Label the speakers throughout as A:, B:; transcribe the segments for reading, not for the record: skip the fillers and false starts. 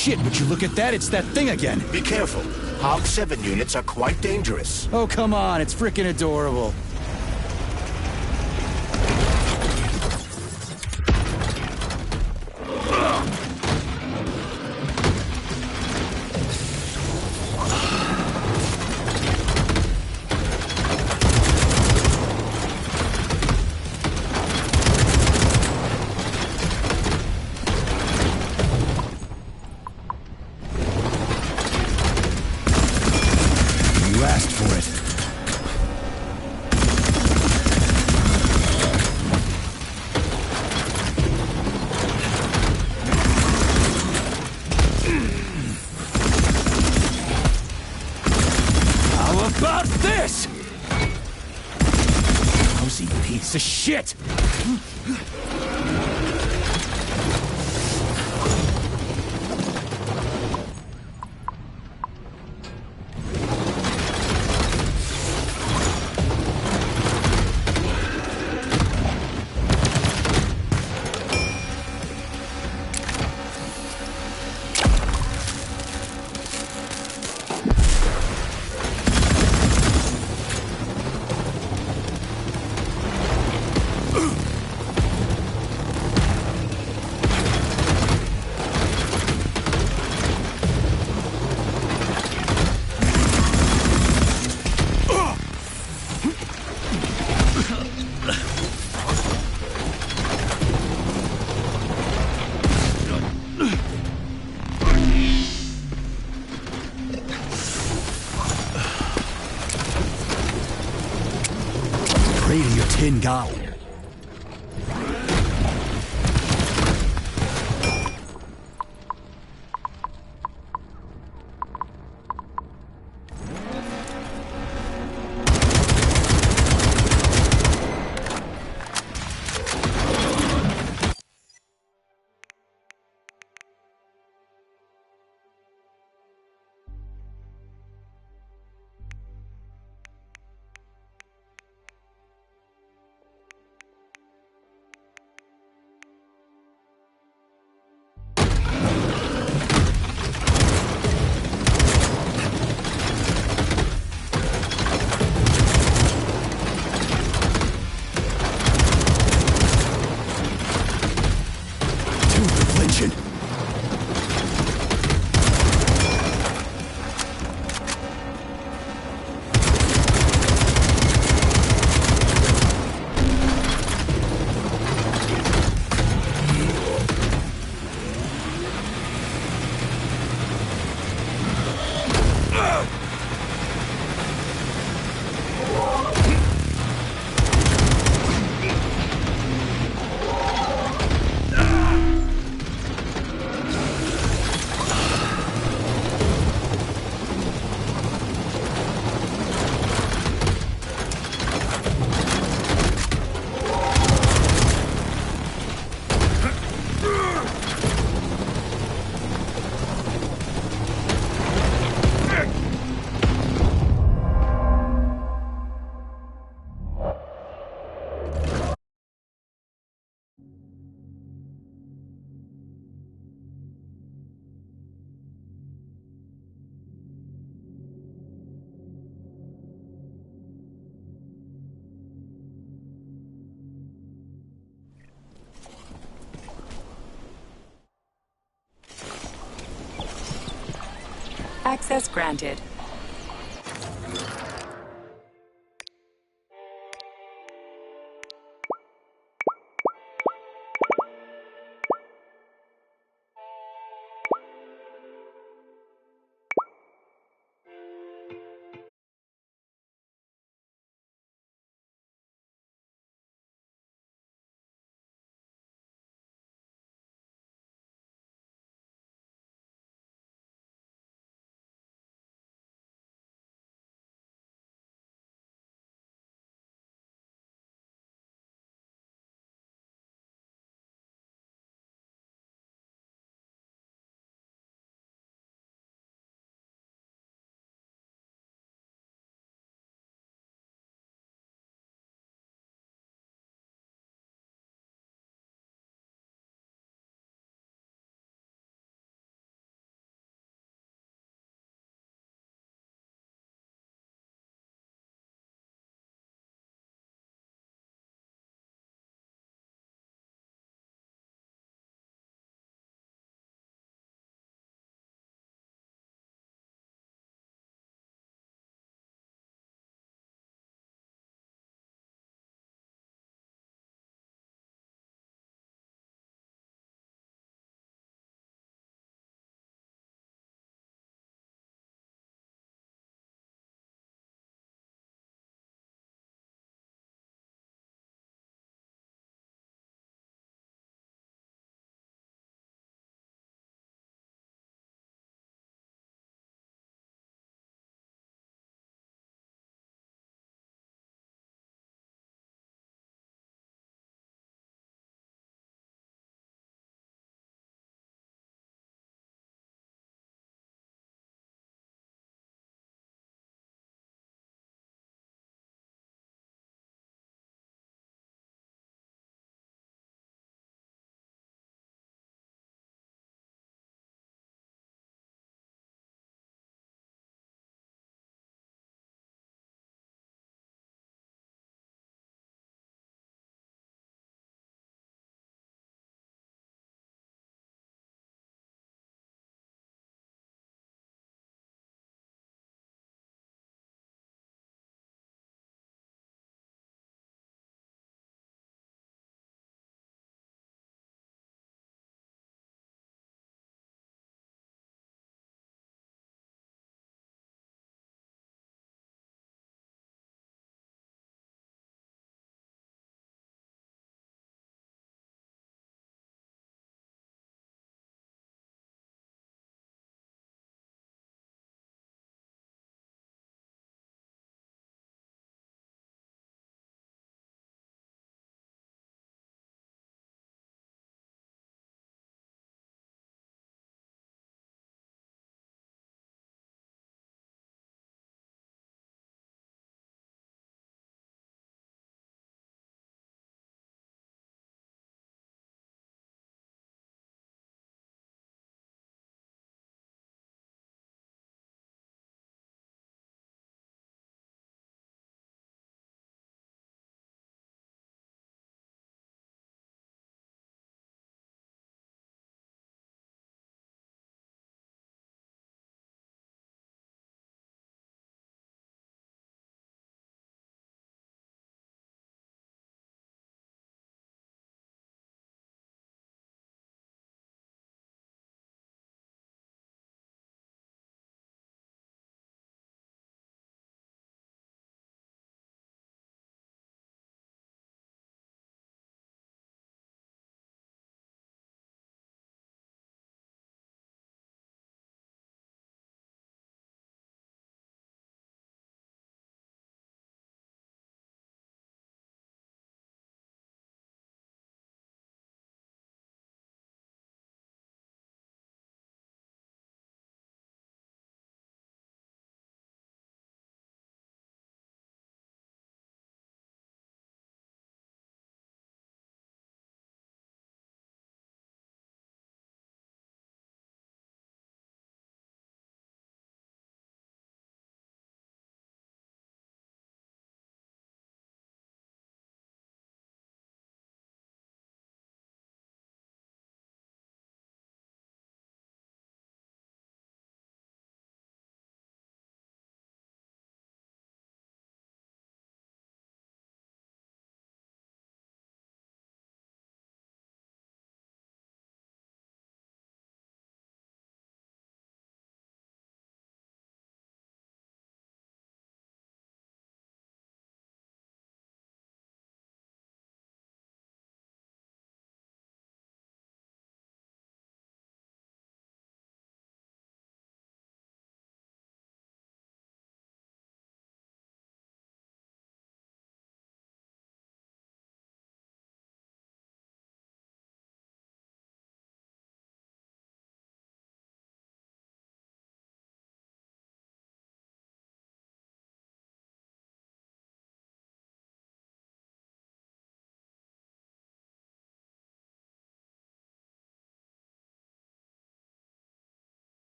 A: shit, would you look at that? It's that thing again.
B: Be careful. Hog 7 units are quite dangerous.
A: Oh, come on, it's frickin' adorable. You asked for it. How about this? Lousy piece of shit! Pray to your tin god.
C: Access granted.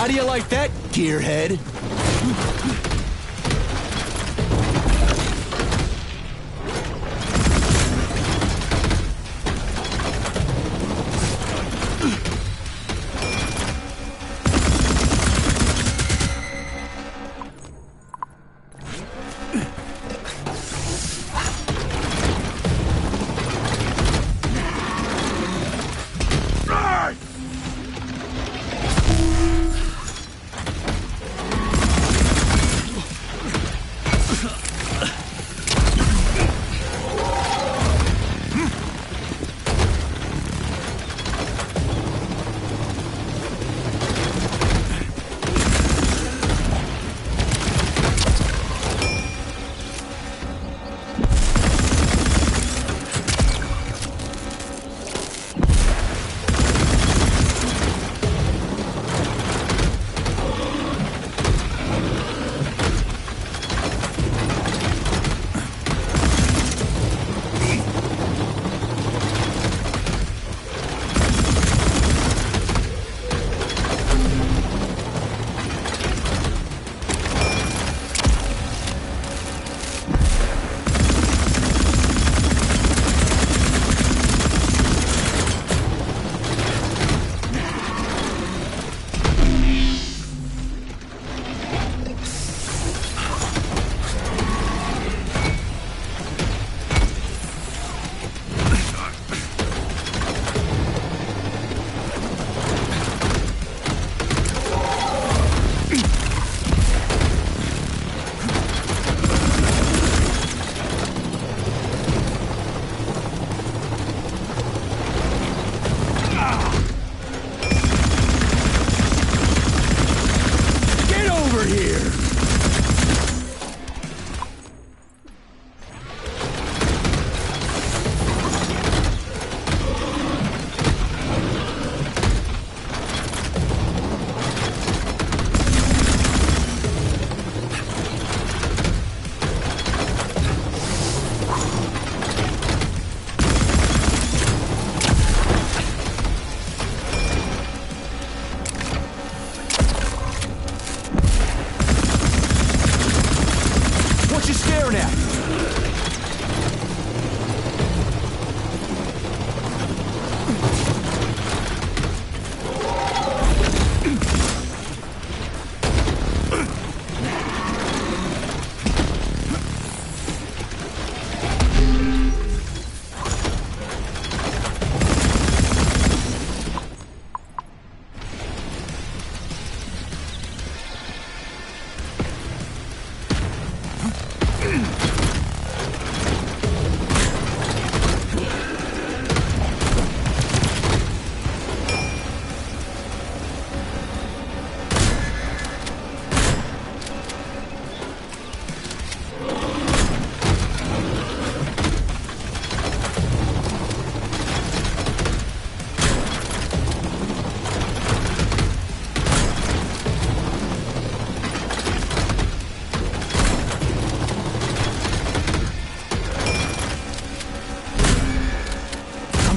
A: How do you like that, gearhead?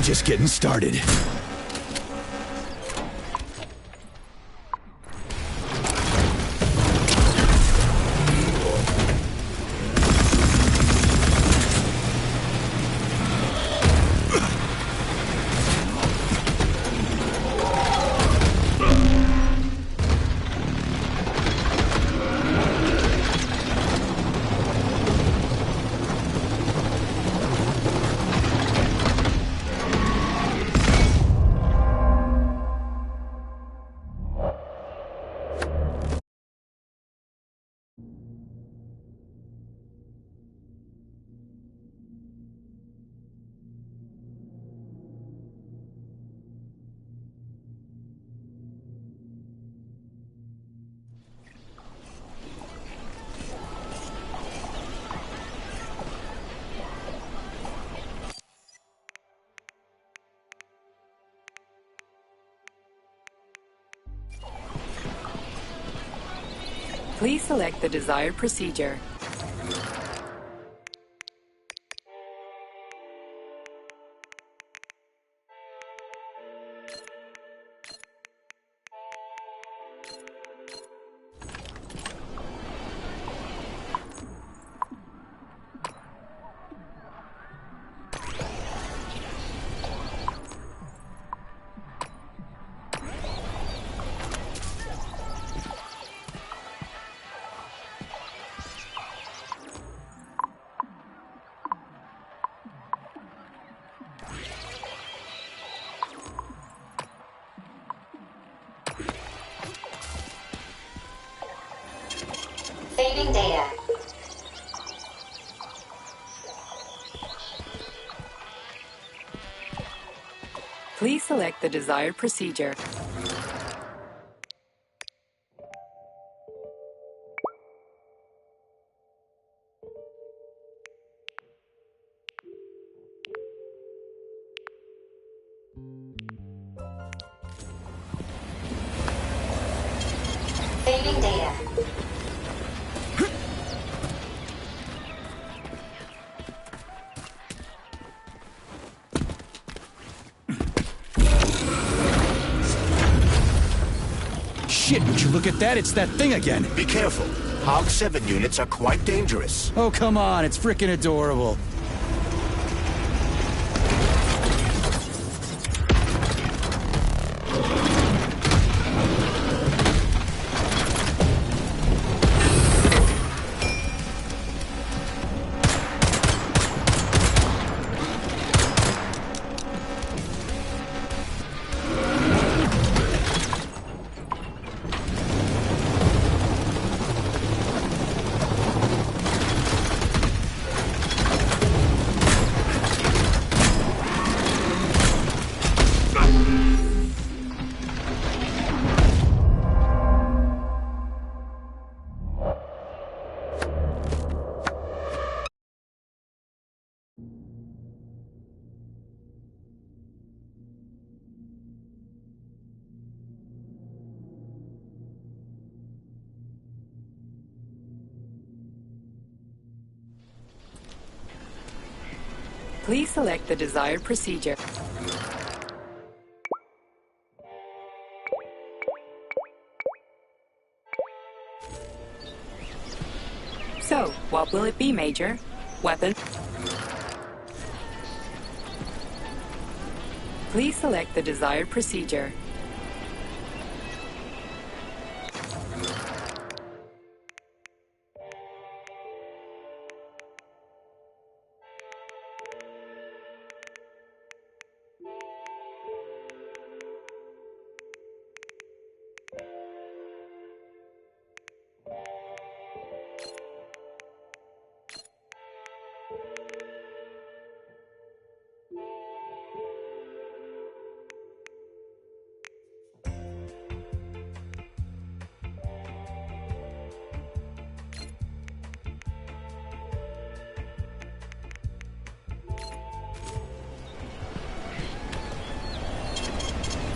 A: Just getting started.
C: Please select the desired procedure.
D: Saving data.
C: Please select the desired procedure.
D: Saving data.
A: Shit, would you look at that? It's that thing again.
B: Be careful. Hog 7 units are quite dangerous.
A: Oh, come on, it's freaking adorable.
C: Please select the desired procedure. So, what will it be, Major? Weapon? Please select the desired procedure.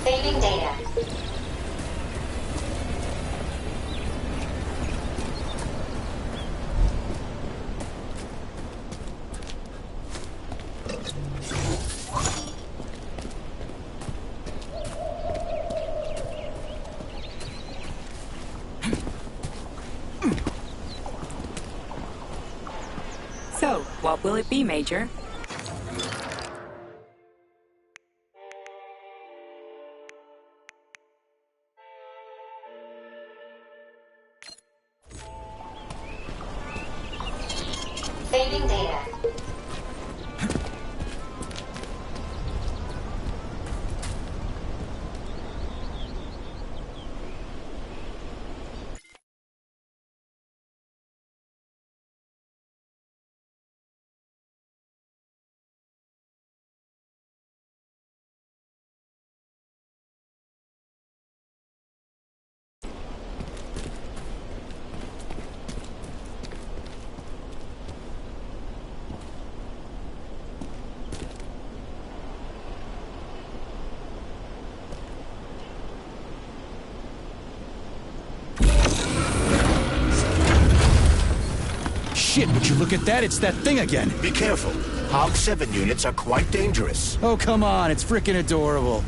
D: Saving data.
C: So, what will it be, Major?
D: Saving data.
A: Shit, would you look at that? It's that thing again.
B: Be careful. Hog 7 units are quite dangerous.
A: Oh, come on, it's freaking adorable.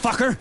A: motherfucker!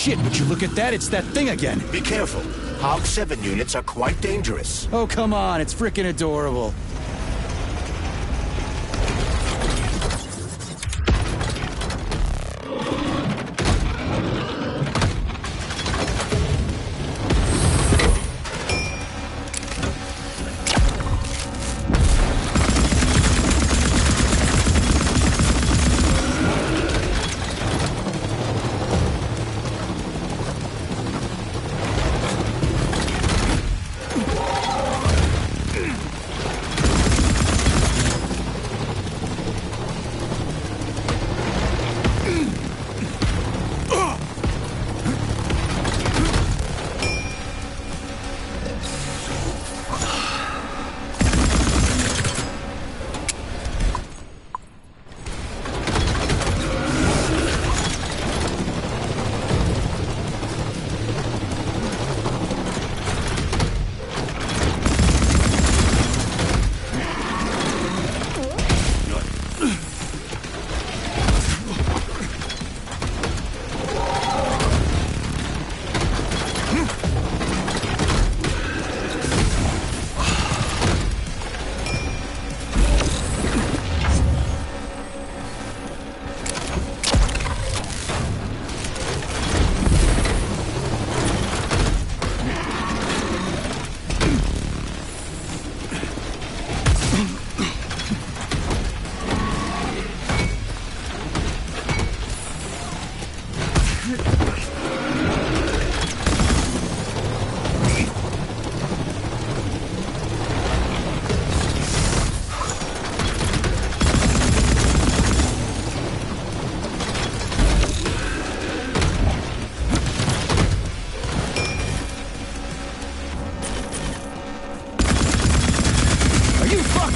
A: Shit, would you look at that? It's that thing again.
B: Be careful. Hog 7 units are quite dangerous.
A: Oh, come on, it's freaking adorable.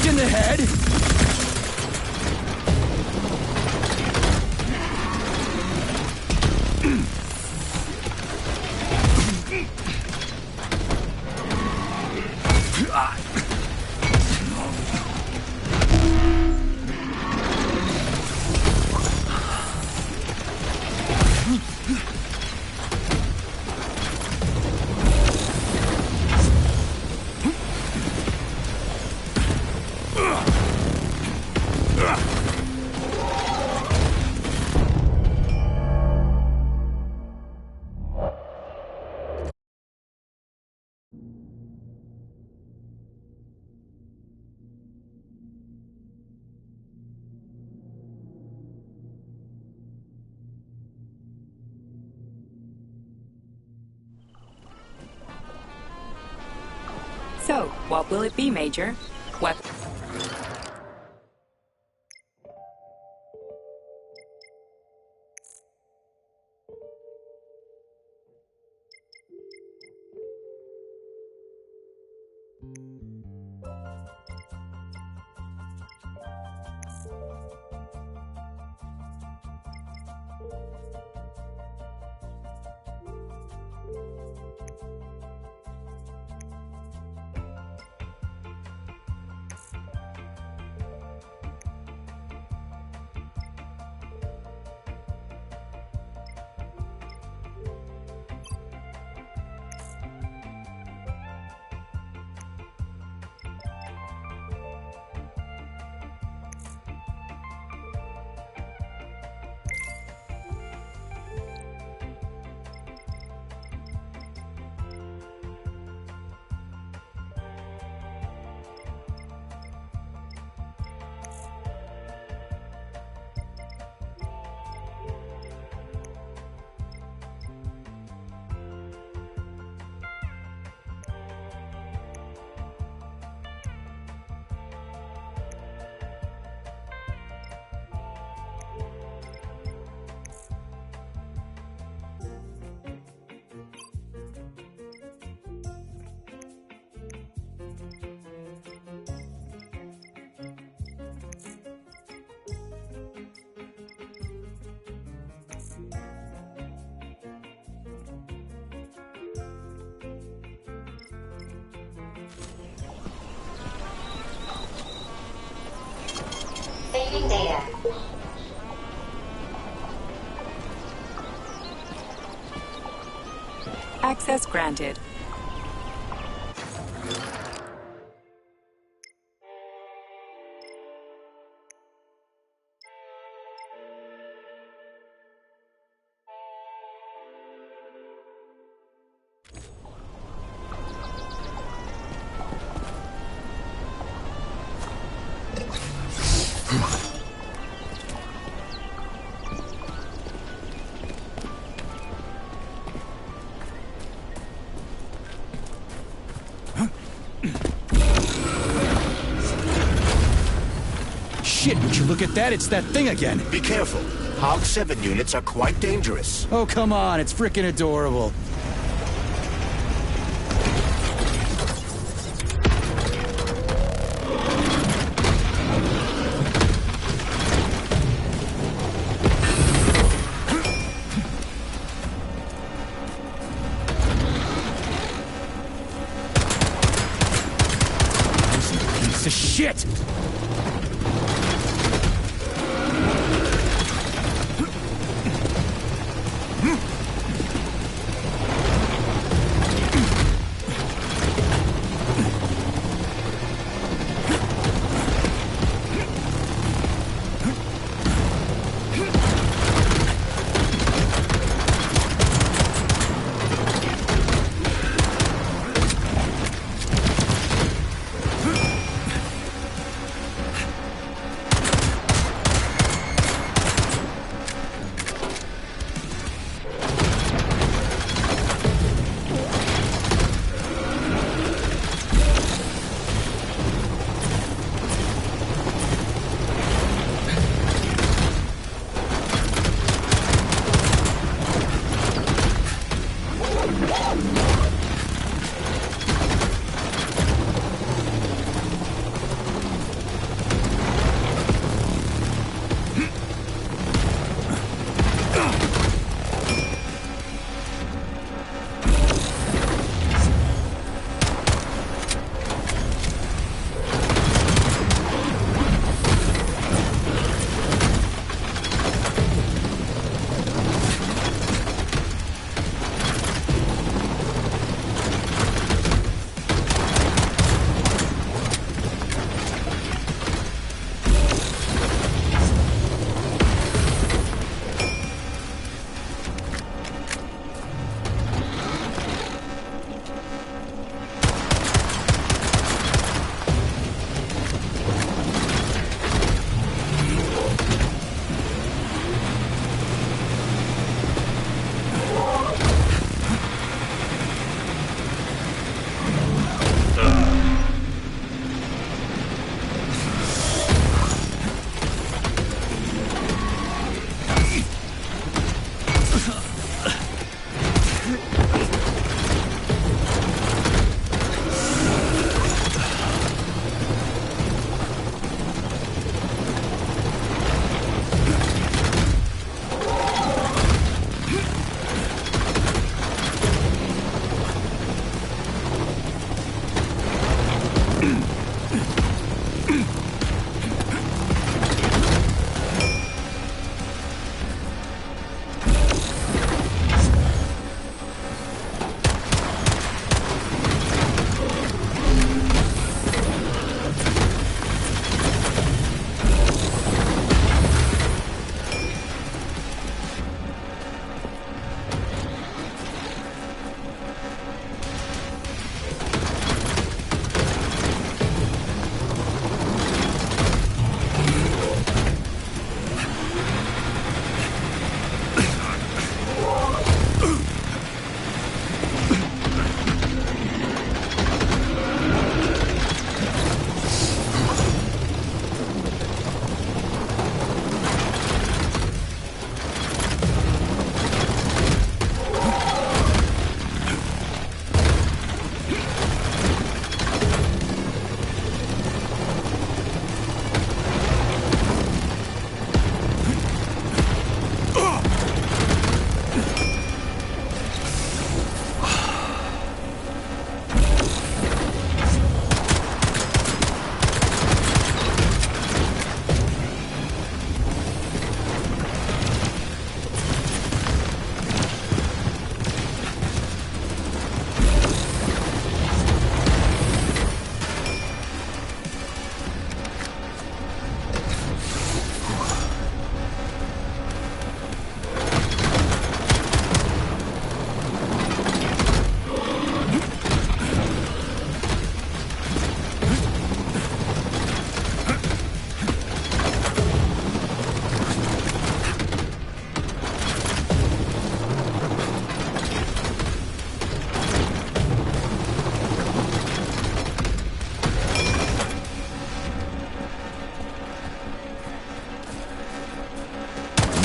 A: In the head?
C: So, what will it be, Major? What?
D: Saving data.
C: Access granted.
A: Shit, would you look at that? It's that thing again.
B: Be careful. Hog 7 units are quite dangerous.
A: Oh, come on, it's frickin' adorable. Piece of shit!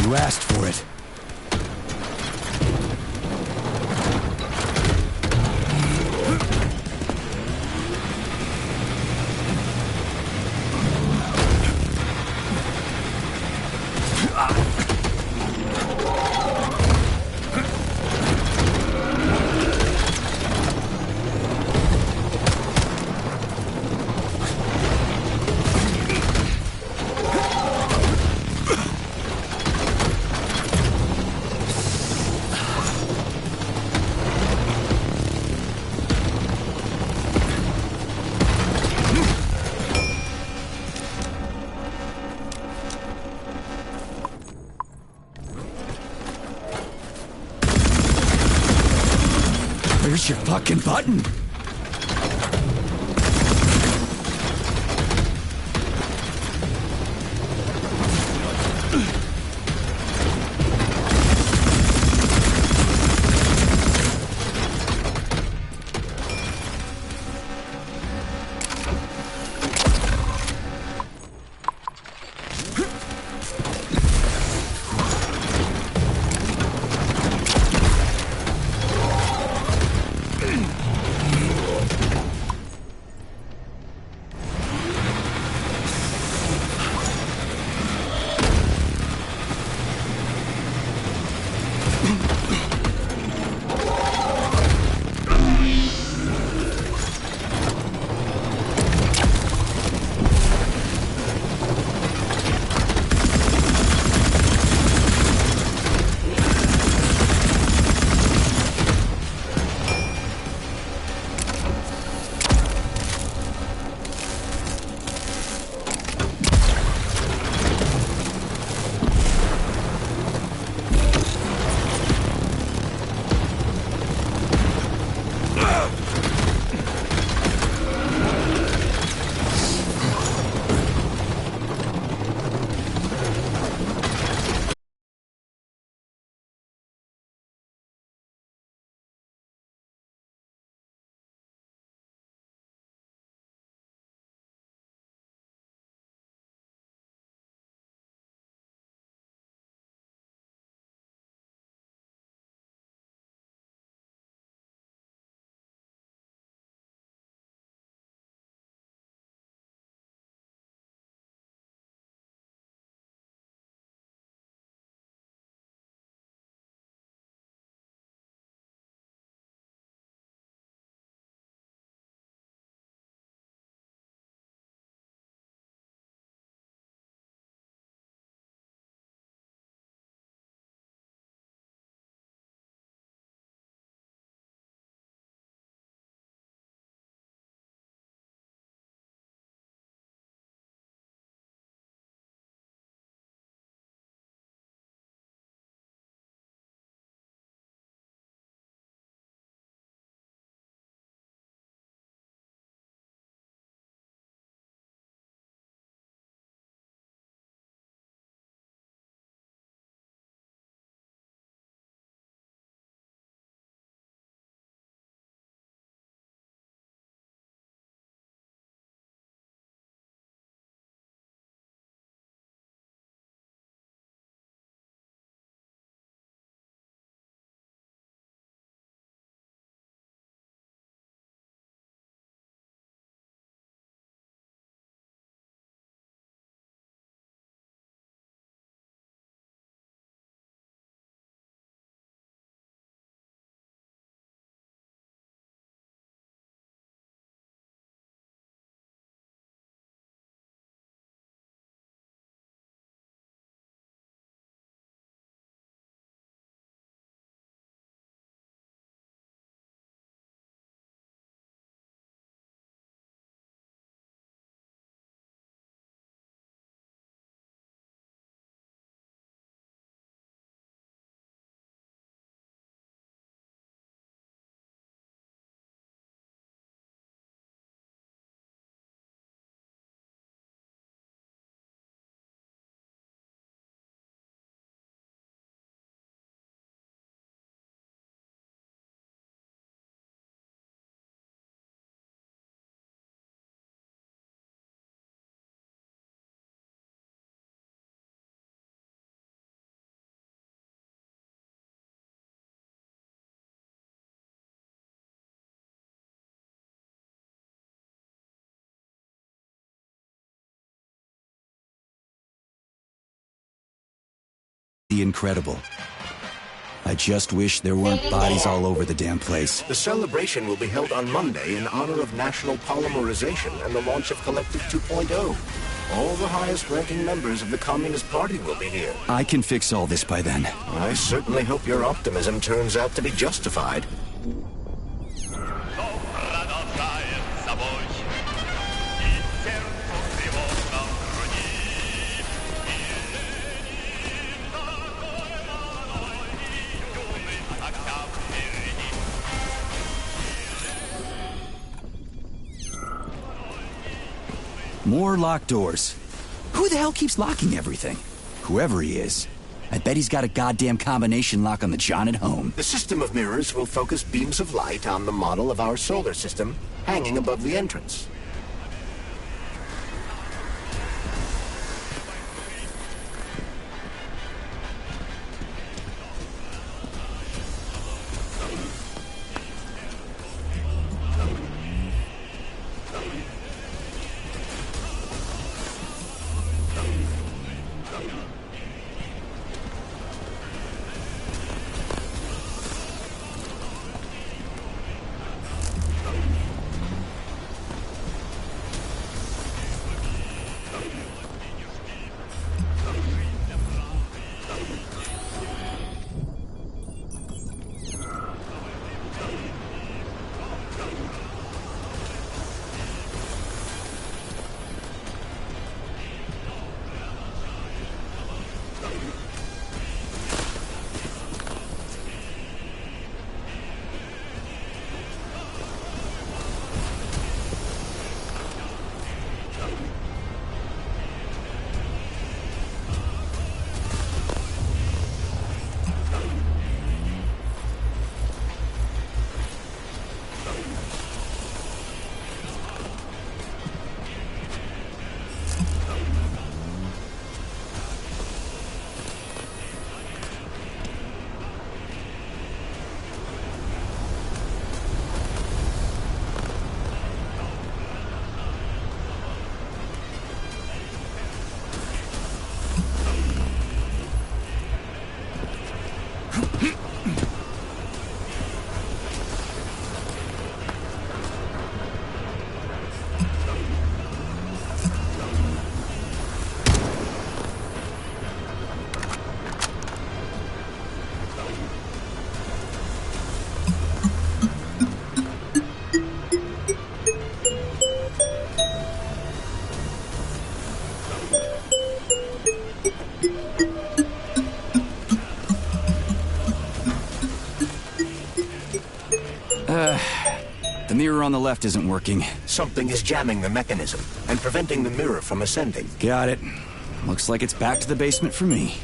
A: You asked for it. Where's your fucking button? the incredible. I just wish there weren't bodies all over the damn place.
B: The celebration will be held on Monday in honor of National Polymerization and the launch of Collective 2.0. All the highest-ranking members of the Communist Party will be here.
A: I can fix all this by then.
B: I certainly hope your optimism turns out to be justified.
A: More locked doors. Who the hell keeps locking everything? Whoever he is. I bet he's got a goddamn combination lock on the John at home.
B: The system of mirrors will focus beams of light on the model of our solar system hanging above the entrance.
A: The mirror on the left isn't working.
B: Something is jamming the mechanism and preventing the mirror from ascending.
A: Got it. Looks like it's back to the basement for me.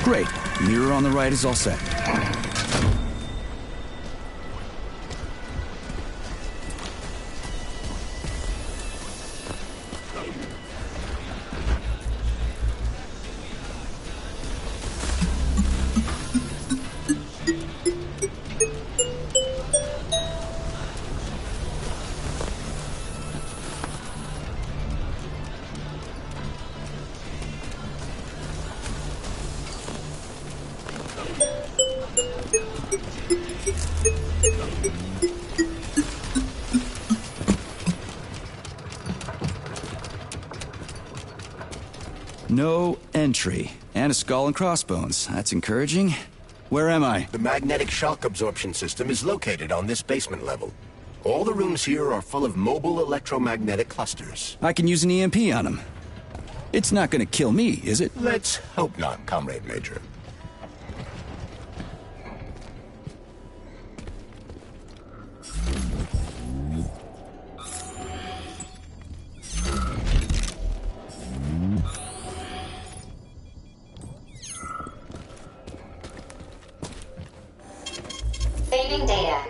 A: Great. Mirror on the right is all set. No entry. And a skull and crossbones. That's encouraging. Where am I?
B: The magnetic shock absorption system is located on this basement level. All the rooms here are full of mobile electromagnetic clusters.
A: I can use an EMP on them. It's not gonna kill me, is it?
B: Let's hope not, Comrade Major.
D: Saving data.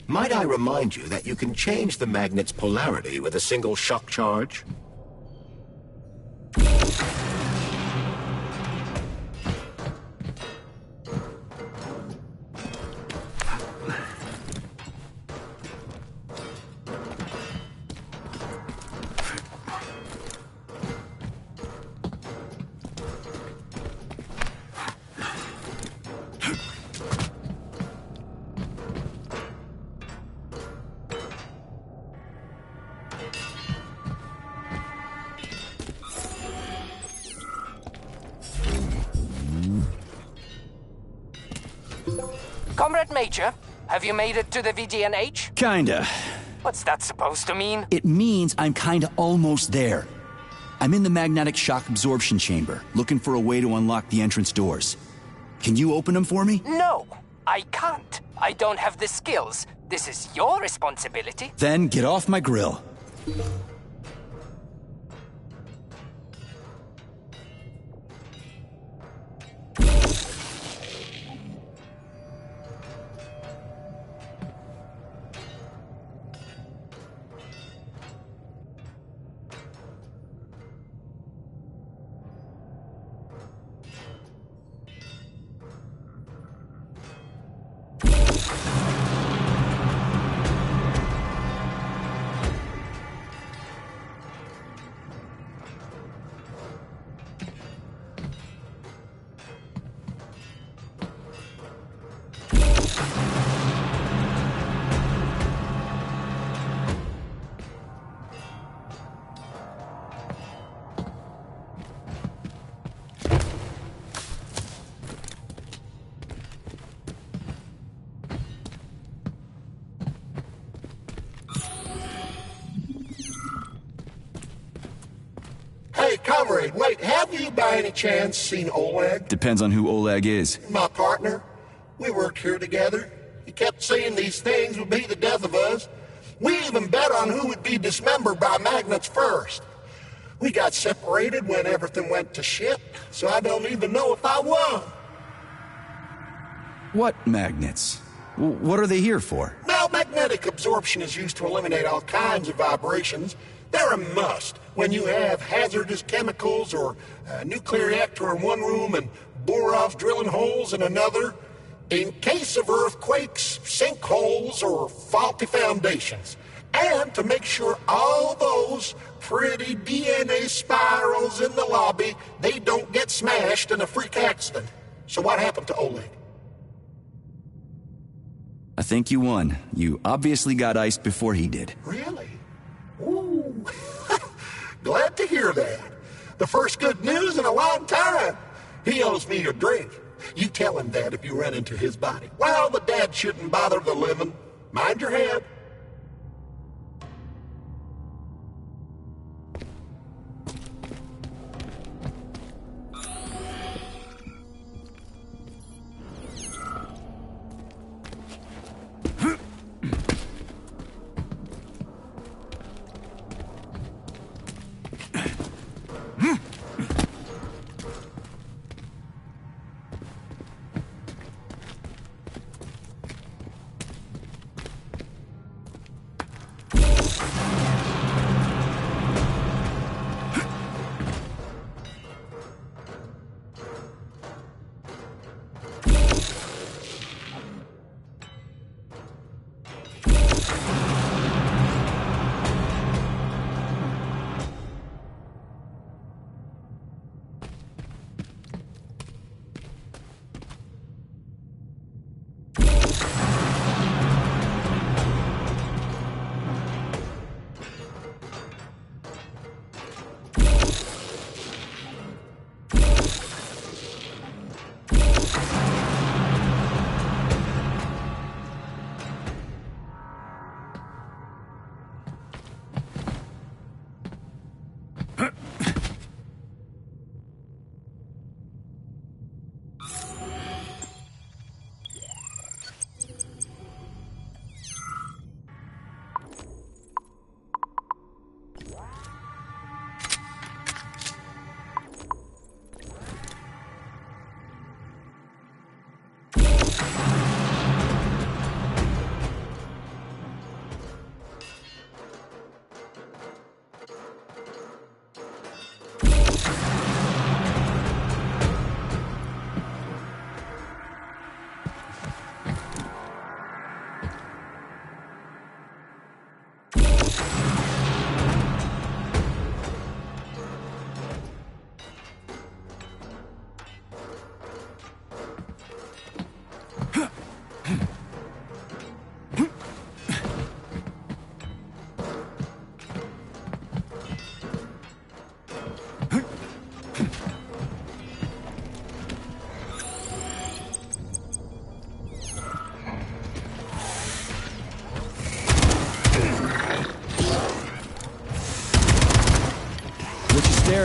B: Might I remind you that you can change the magnet's polarity with a single shock charge?
E: Comrade Major, have you made it to the VGNH?
A: Kinda.
E: What's that supposed to mean?
A: It means I'm kinda almost there. I'm in the magnetic shock absorption chamber, looking for a way to unlock the entrance doors. Can you open them for me?
E: No, I can't. I don't have the skills. This is your responsibility.
A: Then get off my grill.
B: Hey, comrade, wait, have you by any chance seen Oleg?
A: Depends on who Oleg is.
B: My partner. We worked here together. He kept saying these things would be the death of us. We even bet on who would be dismembered by magnets first. We got separated when everything went to shit, so I don't even know if I won.
A: What magnets? What are they here for?
B: Now, magnetic absorption is used to eliminate all kinds of vibrations. They're a must when you have hazardous chemicals or a nuclear reactor in one room and bore-offs drilling holes in another. In case of earthquakes, sinkholes, or faulty foundations. And to make sure all those pretty DNA spirals in the lobby, they don't get smashed in a freak accident. So what happened to Oleg?
A: I think you won. You obviously got iced before he did.
B: Really? Ooh. Glad to hear that. The first good news in a long time. He owes me a drink. You tell him that if you run into his body. Well, the dad shouldn't bother the living. Mind your head.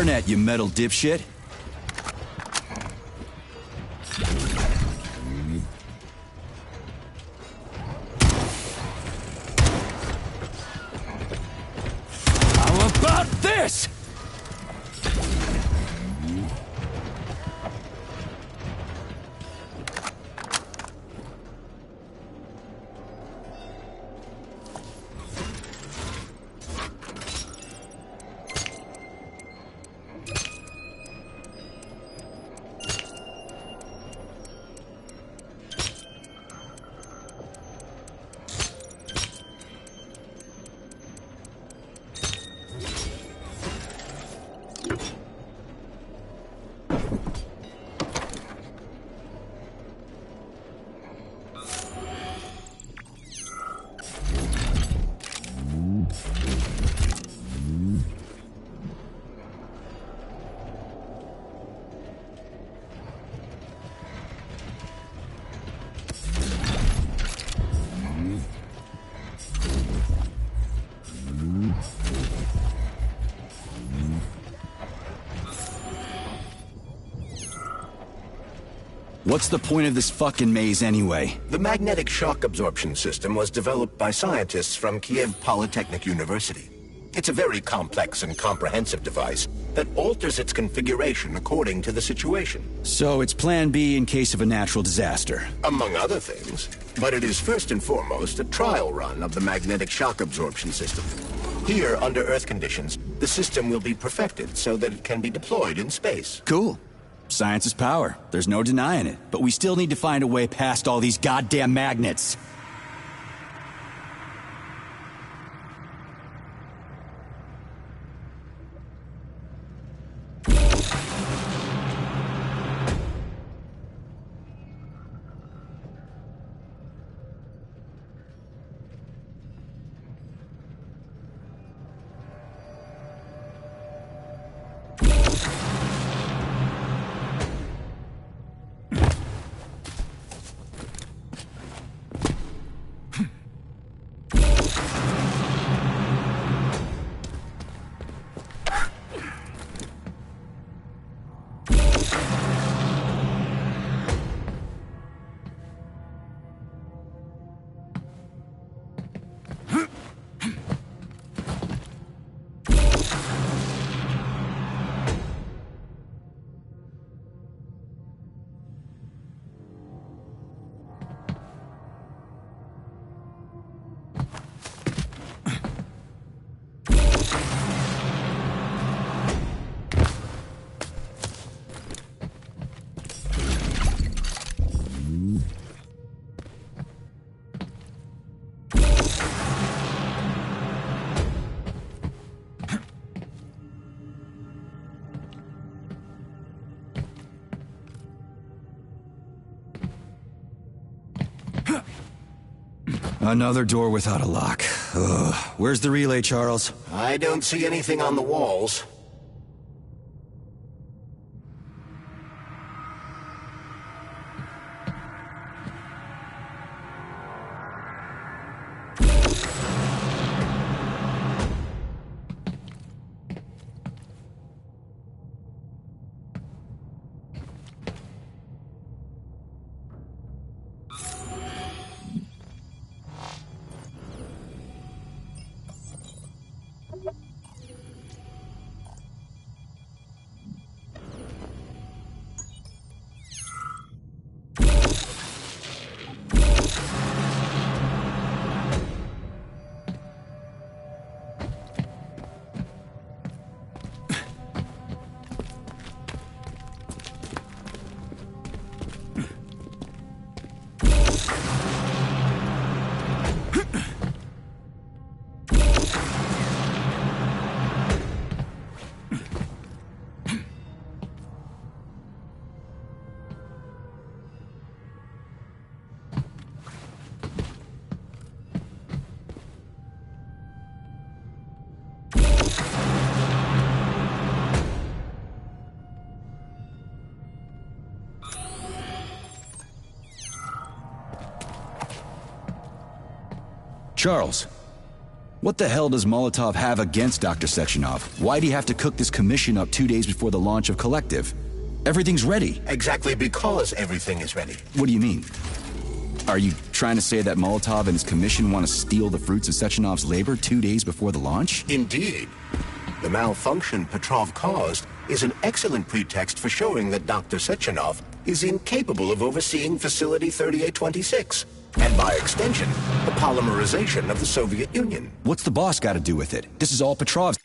A: staring at, you metal dipshit? How about this? What's the point of this fucking maze anyway?
B: The magnetic shock absorption system was developed by scientists from Kiev Polytechnic University. It's a very complex and comprehensive device that alters its configuration according to the situation.
A: So it's plan B in case of a natural disaster.
B: Among other things. But it is first and foremost a trial run of the magnetic shock absorption system. Here, under Earth conditions, the system will be perfected so that it can be deployed in space.
A: Cool. Science is power. There's no denying it. But we still need to find a way past all these goddamn magnets. Another door without a lock. Ugh. Where's the relay, Charles?
B: I don't see anything on the walls.
A: Charles, What the hell does Molotov have against Dr. Sechenov? Why'd he have to cook this commission up 2 days before the launch of Collective? Everything's ready.
B: Exactly because everything is ready.
A: What do you mean? Are you trying to say that Molotov and his commission want to steal the fruits of Sechenov's labor 2 days before the launch?
B: Indeed. The malfunction Petrov caused is an excellent pretext for showing that Dr. Sechenov is incapable of overseeing Facility 3826, and by extension, the polymerization of the Soviet Union.
A: What's the boss got to do with it? This is all Petrov's.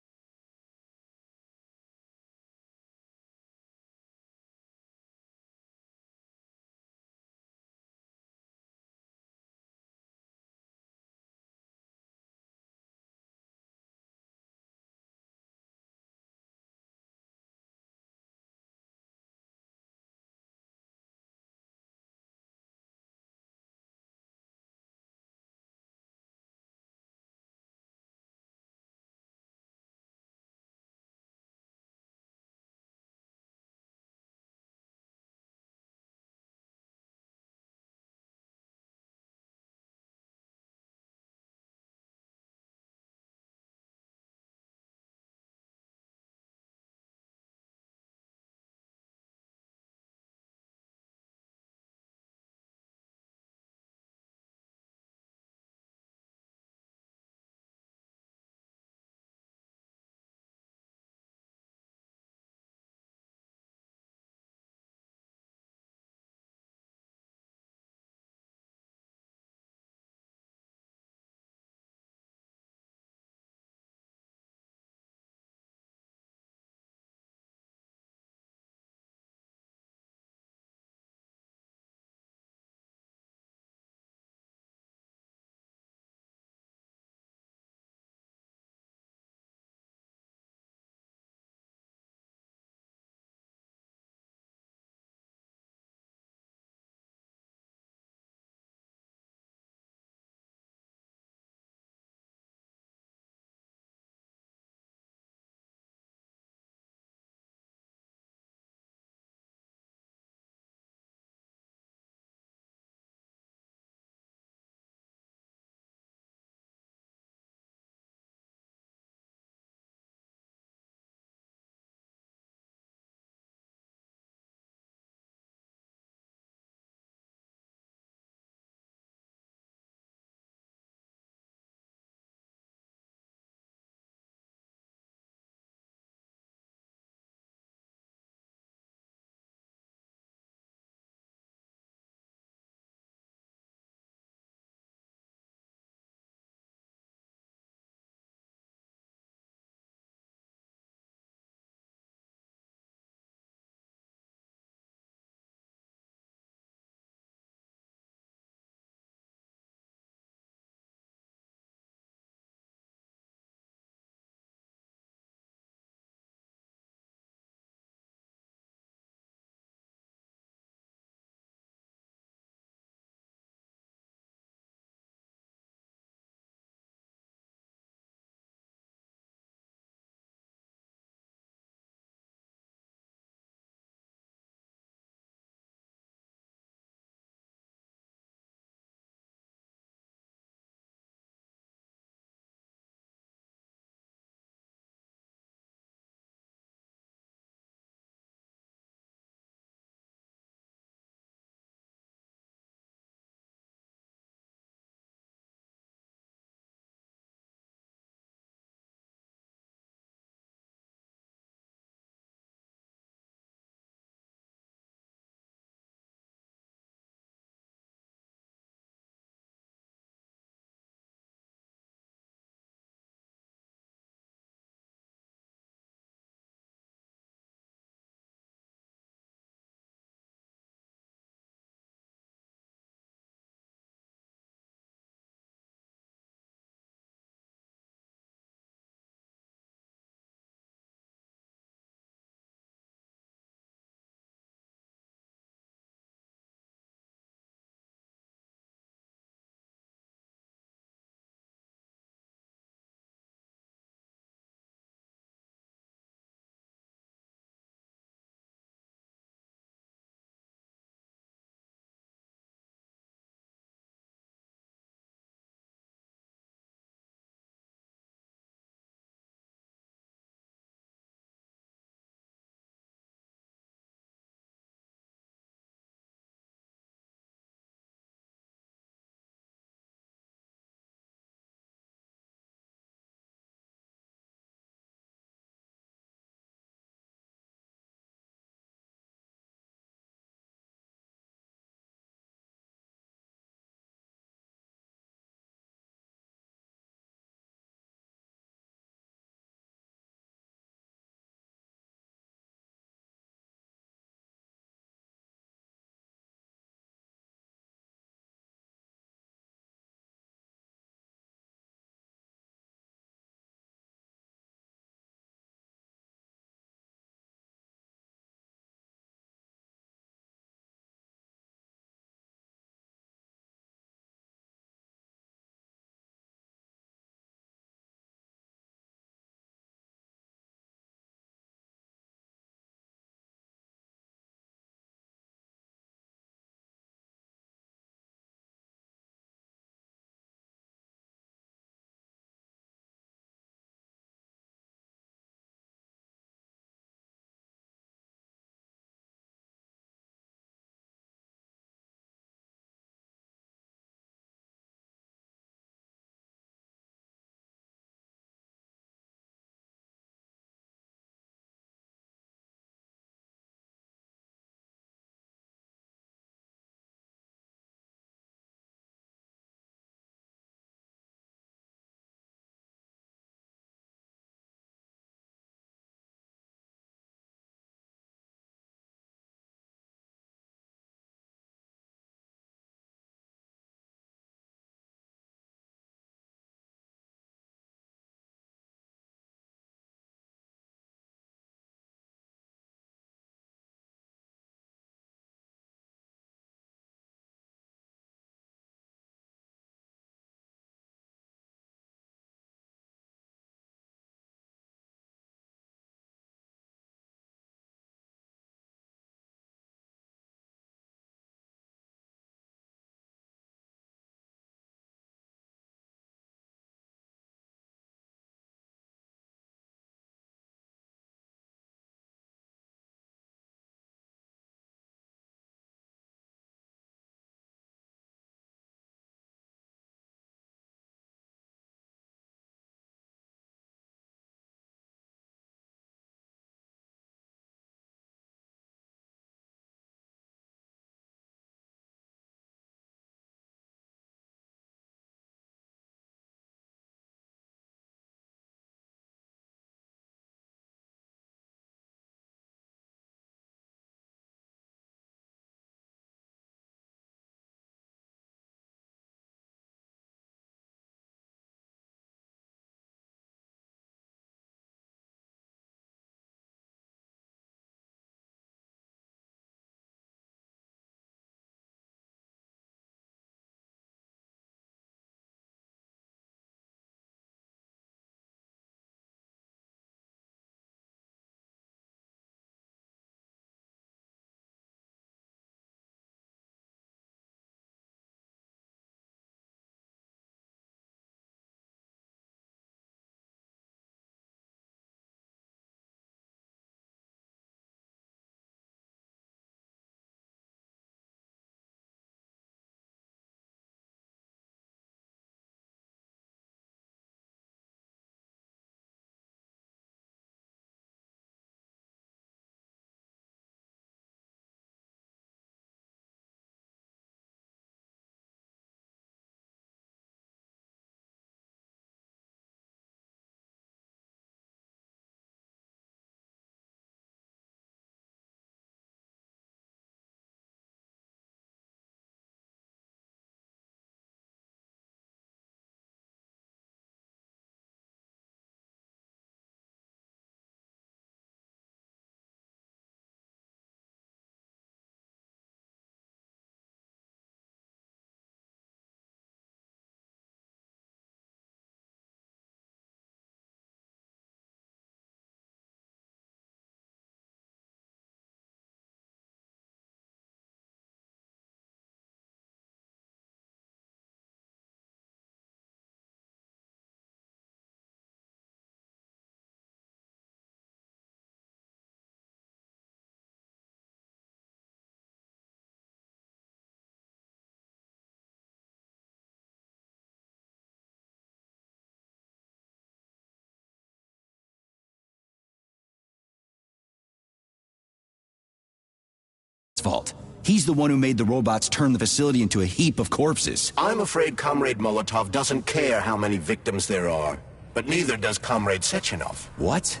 A: fault. He's the one who made the robots turn the facility into a heap of corpses.
B: I'm afraid Comrade Molotov doesn't care how many victims there are. But neither does Comrade Sechenov.
A: What?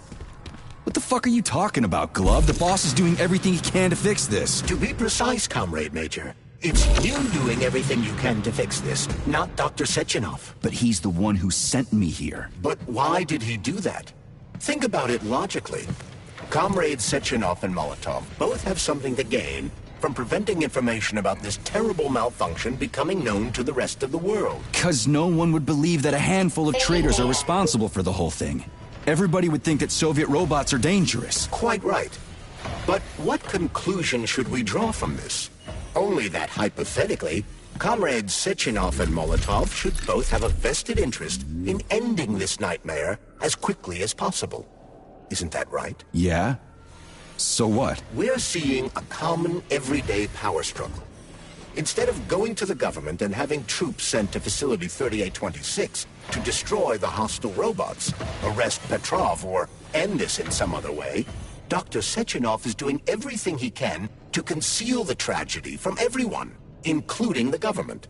A: What the fuck are you talking about, Glove? The boss is doing everything he can to fix this.
B: To be precise, Comrade Major, it's you doing everything you can to fix this, not Dr. Sechenov.
A: But he's the one who sent me here.
B: But why did he do that? Think about it logically. Comrades Sechenov and Molotov both have something to gain from preventing information about this terrible malfunction becoming known to the rest of the world.
A: 'Cause no one would believe that a handful of traitors are responsible for the whole thing. Everybody would think that Soviet robots are dangerous.
B: Quite right. But what conclusion should we draw from this? Only that hypothetically, Comrades Sechenov and Molotov should both have a vested interest in ending this nightmare as quickly as possible. Isn't that right?
A: Yeah? So what?
B: We're seeing a common, everyday power struggle. Instead of going to the government and having troops sent to Facility 3826 to destroy the hostile robots, arrest Petrov, or end this in some other way, Dr. Sechenov is doing everything he can to conceal the tragedy from everyone, including the government.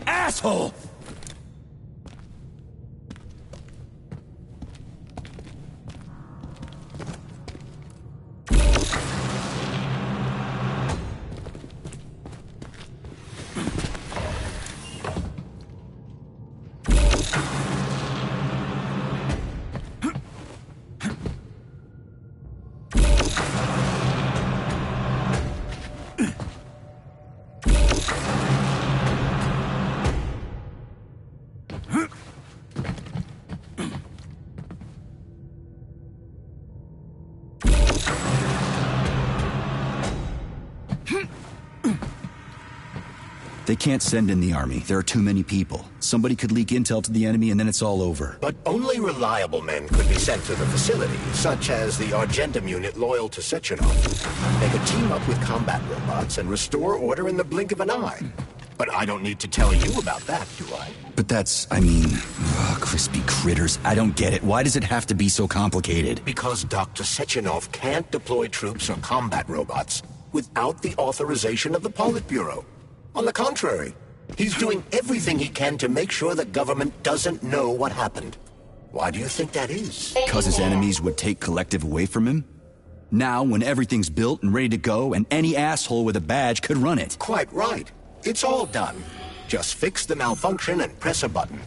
A: Asshole! They can't send in the army. There are too many people. Somebody could leak intel to the enemy and then it's all over.
B: But only reliable men could be sent to the facility, such as the Argentum unit loyal to Sechenov. They could team up with combat robots and restore order in the blink of an eye. But I don't need to tell you about that, do I?
A: But that's, crispy critters. I don't get it. Why does it have to be so complicated?
B: Because Dr. Sechenov can't deploy troops or combat robots without the authorization of the Politburo. On the contrary, he's doing everything he can to make sure the government doesn't know what happened. Why do you think that is?
A: Because his enemies would take collective away from him? Now, when everything's built and ready to go, and any asshole with a badge could run it.
B: Quite right. It's all done. Just fix the malfunction and press a button.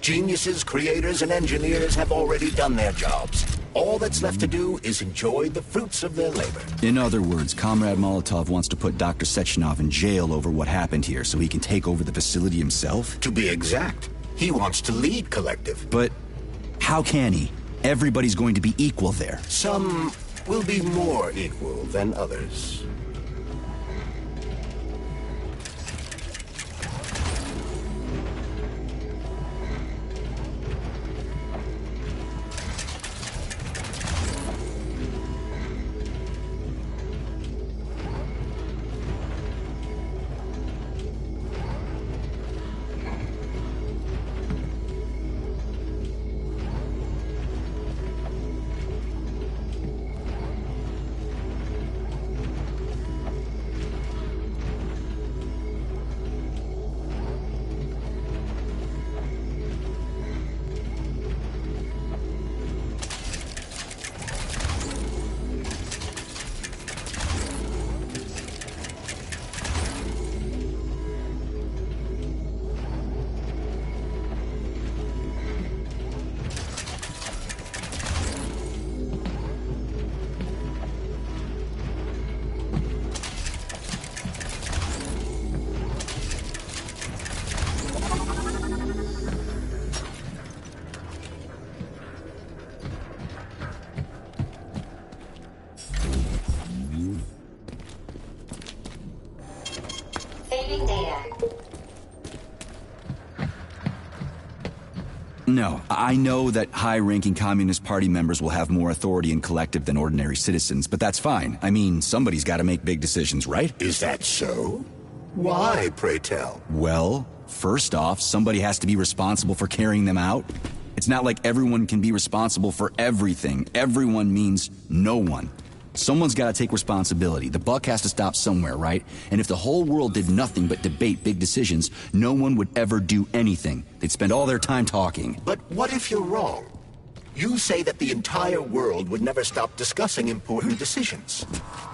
B: Geniuses, creators, and engineers have already done their jobs. All that's left to do is enjoy the fruits of their labor.
A: In other words, Comrade Molotov wants to put Dr. Sechenov in jail over what happened here so he can take over the facility himself?
B: To be exact, he wants to lead Collective.
A: But how can he? Everybody's going to be equal there.
B: Some will be more equal than others.
D: Saving data.
A: No, I know that high-ranking Communist Party members will have more authority in Collective than ordinary citizens, but that's fine. I mean, somebody's got to make big decisions, right?
B: Is that so? Why, pray tell?
A: Well, first off, somebody has to be responsible for carrying them out. It's not like everyone can be responsible for everything. Everyone means no one. Someone's got to take responsibility. The buck has to stop somewhere, right? And if the whole world did nothing but debate big decisions, no one would ever do anything. They'd spend all their time talking.
B: But what if you're wrong? You say that the entire world would never stop discussing important decisions.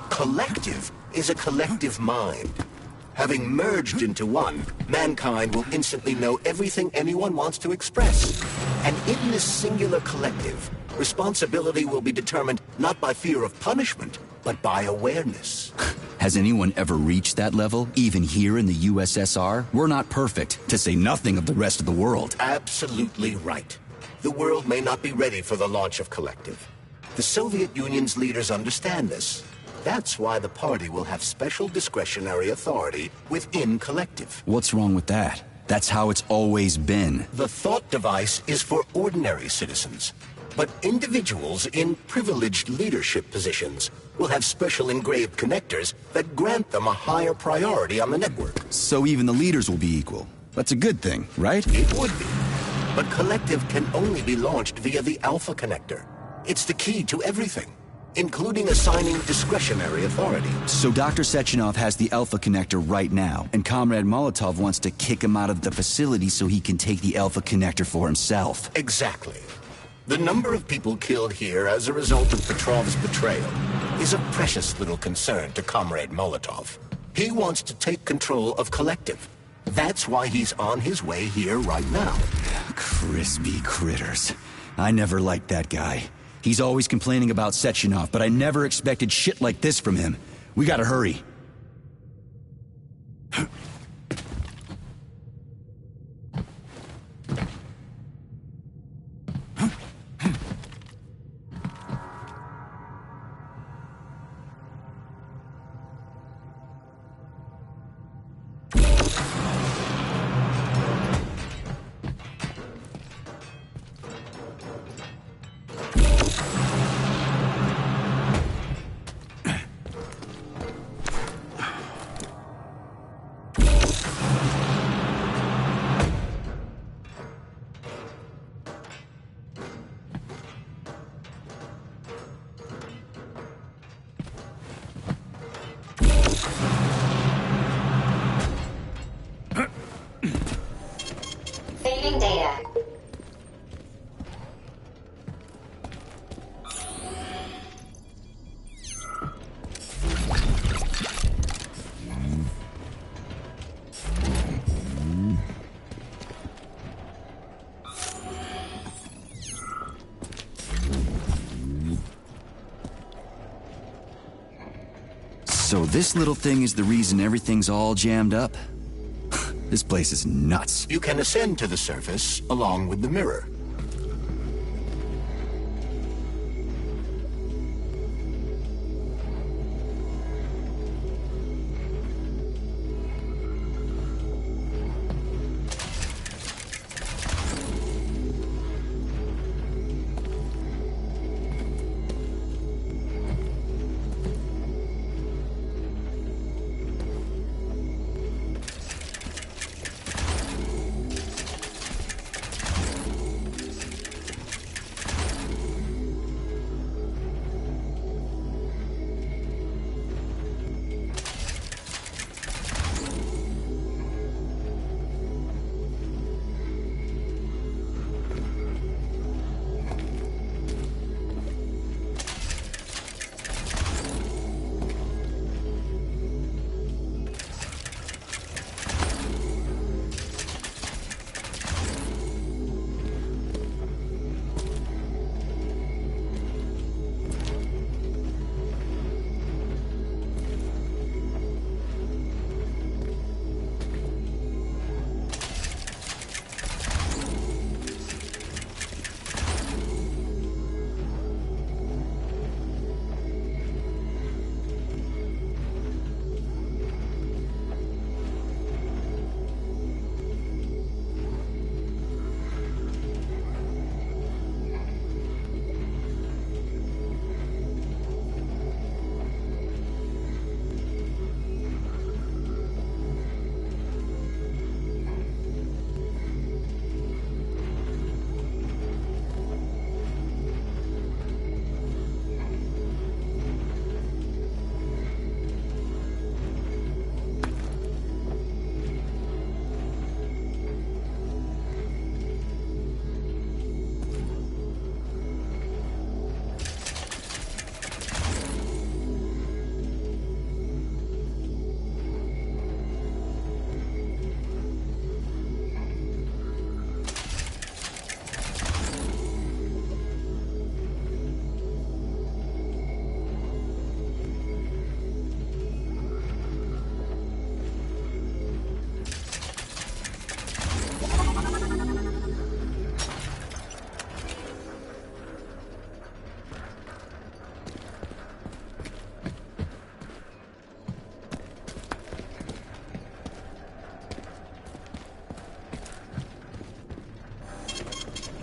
B: Collective is a collective mind. Having merged into one, mankind will instantly know everything anyone wants to express. And in this singular collective, responsibility will be determined not by fear of punishment, but by awareness.
A: Has anyone ever reached that level, even here in the USSR? We're not perfect, to say nothing of the rest of the world.
B: Absolutely right. The world may not be ready for the launch of Collective. The Soviet Union's leaders understand this. That's why the party will have special discretionary authority within Collective.
A: What's wrong with that? That's how it's always been.
B: The thought device is for ordinary citizens. But individuals in privileged leadership positions will have special engraved connectors that grant them a higher priority on the network.
A: So even the leaders will be equal. That's a good thing, right?
B: It would be. But Collective can only be launched via the Alpha connector. It's the key to everything, including assigning discretionary authority.
A: So Dr. Sechenov has the Alpha connector right now, and Comrade Molotov wants to kick him out of the facility so he can take the Alpha connector for himself.
B: Exactly. The number of people killed here as a result of Petrov's betrayal is a precious little concern to Comrade Molotov. He wants to take control of Collective. That's why he's on his way here right now.
A: Crispy critters. I never liked that guy. He's always complaining about Sechenov, but I never expected shit like this from him. We gotta hurry. So this little thing is the reason everything's all jammed up? This place is nuts.
B: You can ascend to the surface along with the mirror.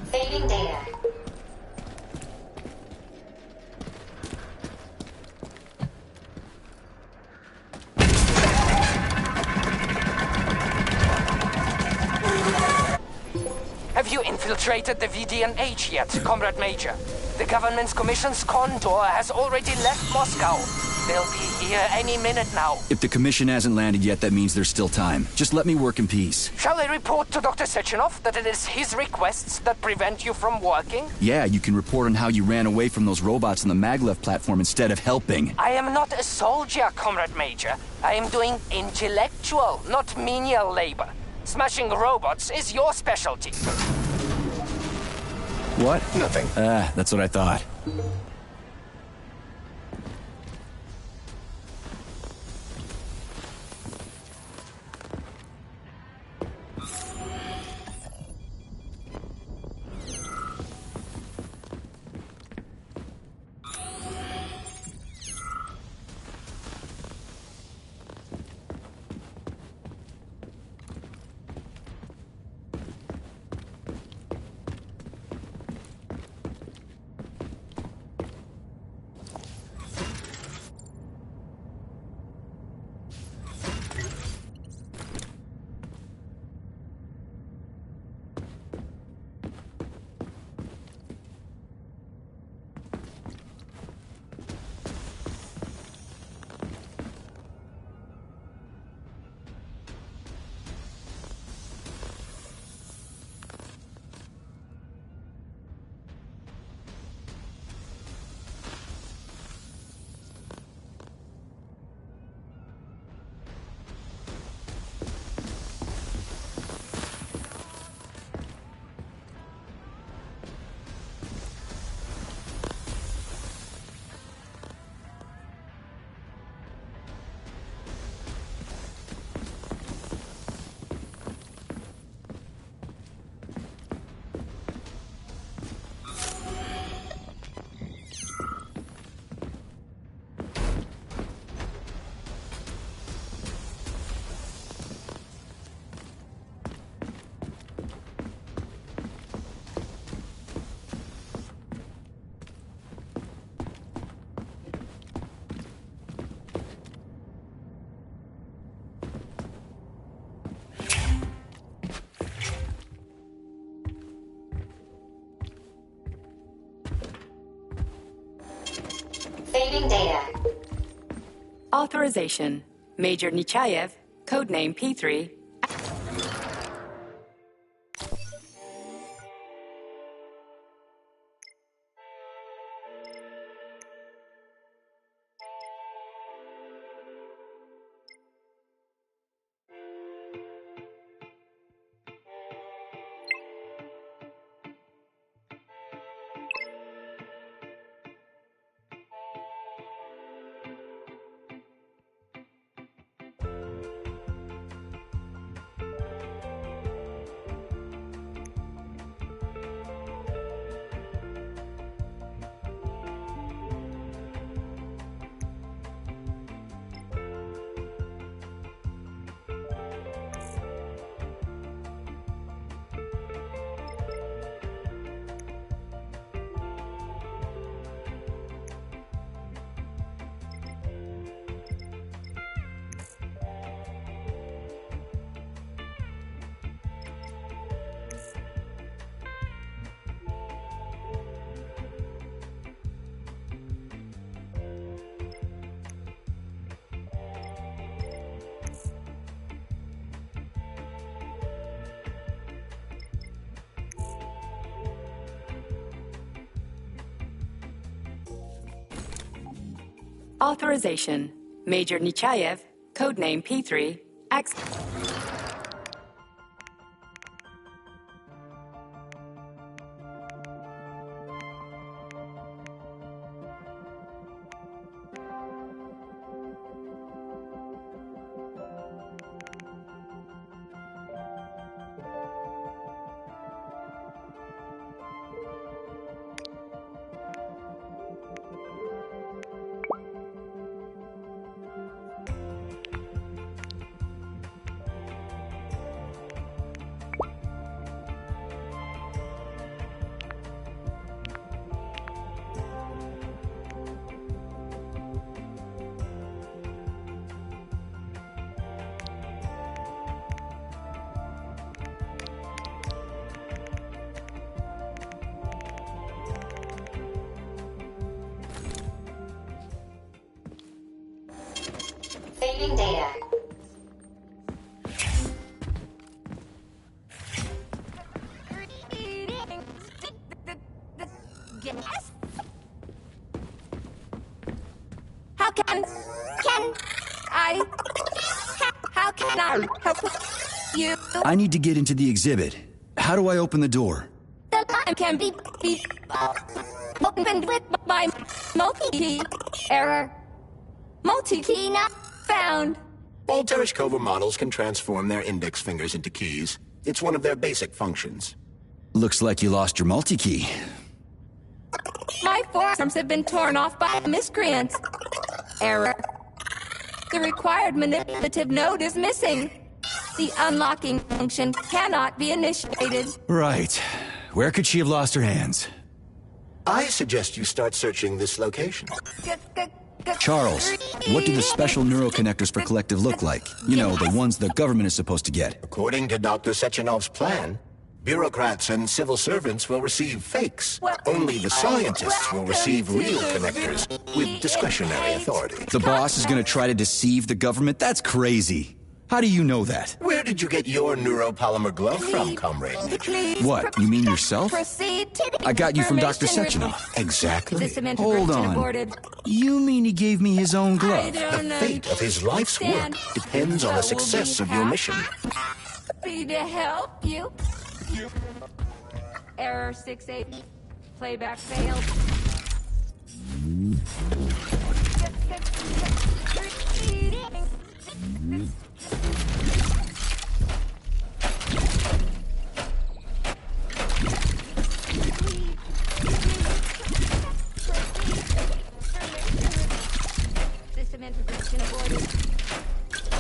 D: Saving data.
E: Have you infiltrated the VDNH yet, Comrade Major? The government's commission's condor has already left Moscow. They'll be here any minute now.
A: If the commission hasn't landed yet, that means there's still time. Just let me work in peace.
E: Shall I report to Dr. Sechenov that it is his requests that prevent you from working?
A: Yeah, you can report on how you ran away from those robots on the maglev platform instead of helping.
E: I am not a soldier, Comrade Major. I am doing intellectual, not menial labor. Smashing robots is your specialty.
A: What?
B: Nothing.
A: That's what I thought.
D: Saving data.
C: Authorization. Major Nechayev, codename P3. Authorization. Major Nechayev, codename P3.
D: Saving data.
F: How can I help you?
A: I need to get into the exhibit. How do I open the door?
F: The line can be opened with my multi-key error. Multi-key not found.
B: All Tereshkova models can transform their index fingers into keys. It's one of their basic functions.
A: Looks like you lost your multi-key.
F: My forearms have been torn off by miscreants. Error. The required manipulative node is missing. The unlocking function cannot be initiated.
A: Right. Where could she have lost her hands?
B: I suggest you start searching this location.
A: Charles, what do the special neuroconnectors for Collective look like? You know, the ones the government is supposed to get.
B: According to Dr. Sechenov's plan, bureaucrats and civil servants will receive fakes. Only the scientists will receive real connectors with discretionary authority.
A: The boss is going to try to deceive the government? That's crazy. How do you know that?
B: Where did you get your neuropolymer glove from, Comrade Mitchell?
A: What, you mean yourself?
F: Proceed to
A: I got you from Dr. Sechenov.
B: Exactly.
F: System
A: Hold
F: integration
A: on.
F: aborted.
A: You mean he gave me his own
F: I
A: glove?
F: don't
B: The fate of his life's work
F: understand.
B: depends on the success of your mission.
F: Happy to help you. Error 68. Playback failed. System integration aborted.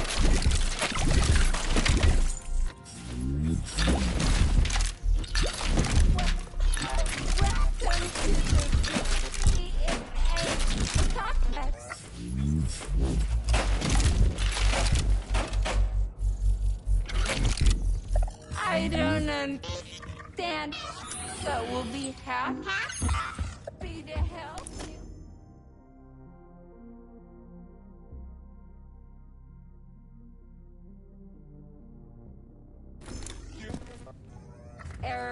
F: I don't understand, but we'll be happy to help you.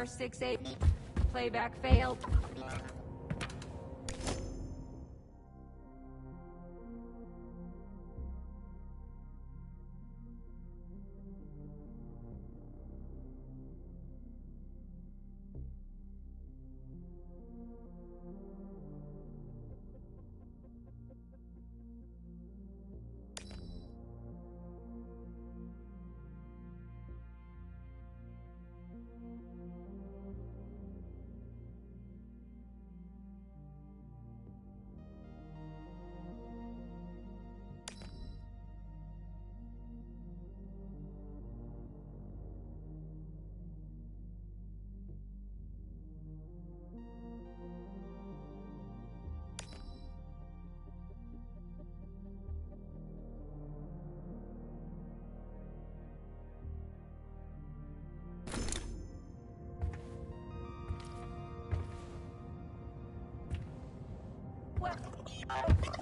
F: Error 68. Playback failed.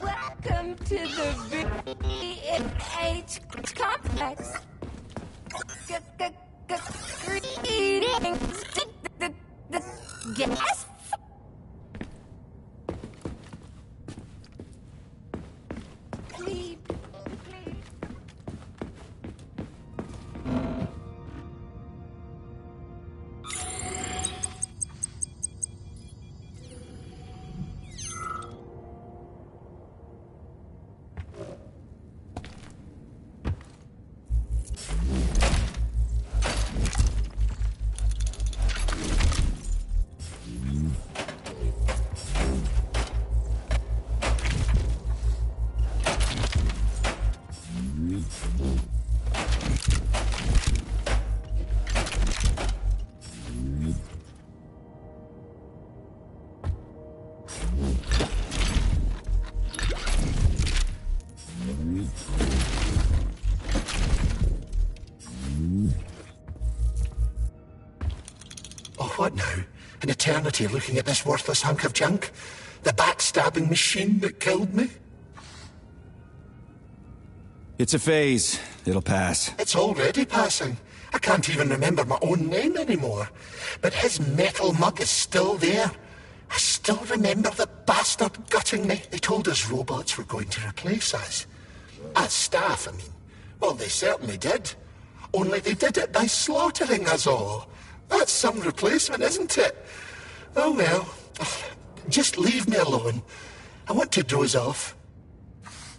F: Welcome to the VH complex. Greetings. Yes. Please.
B: What now? An eternity looking at this worthless hunk of junk? The backstabbing machine that killed me?
A: It's a phase. It'll pass.
B: It's already passing. I can't even remember my own name anymore. But his metal mug is still there. I still remember the bastard gutting me. They told us robots were going to replace us. As staff, I mean. Well, they certainly did. Only they did it by slaughtering us all. That's some replacement, isn't it? Oh well. Just leave me alone. I want to doze off.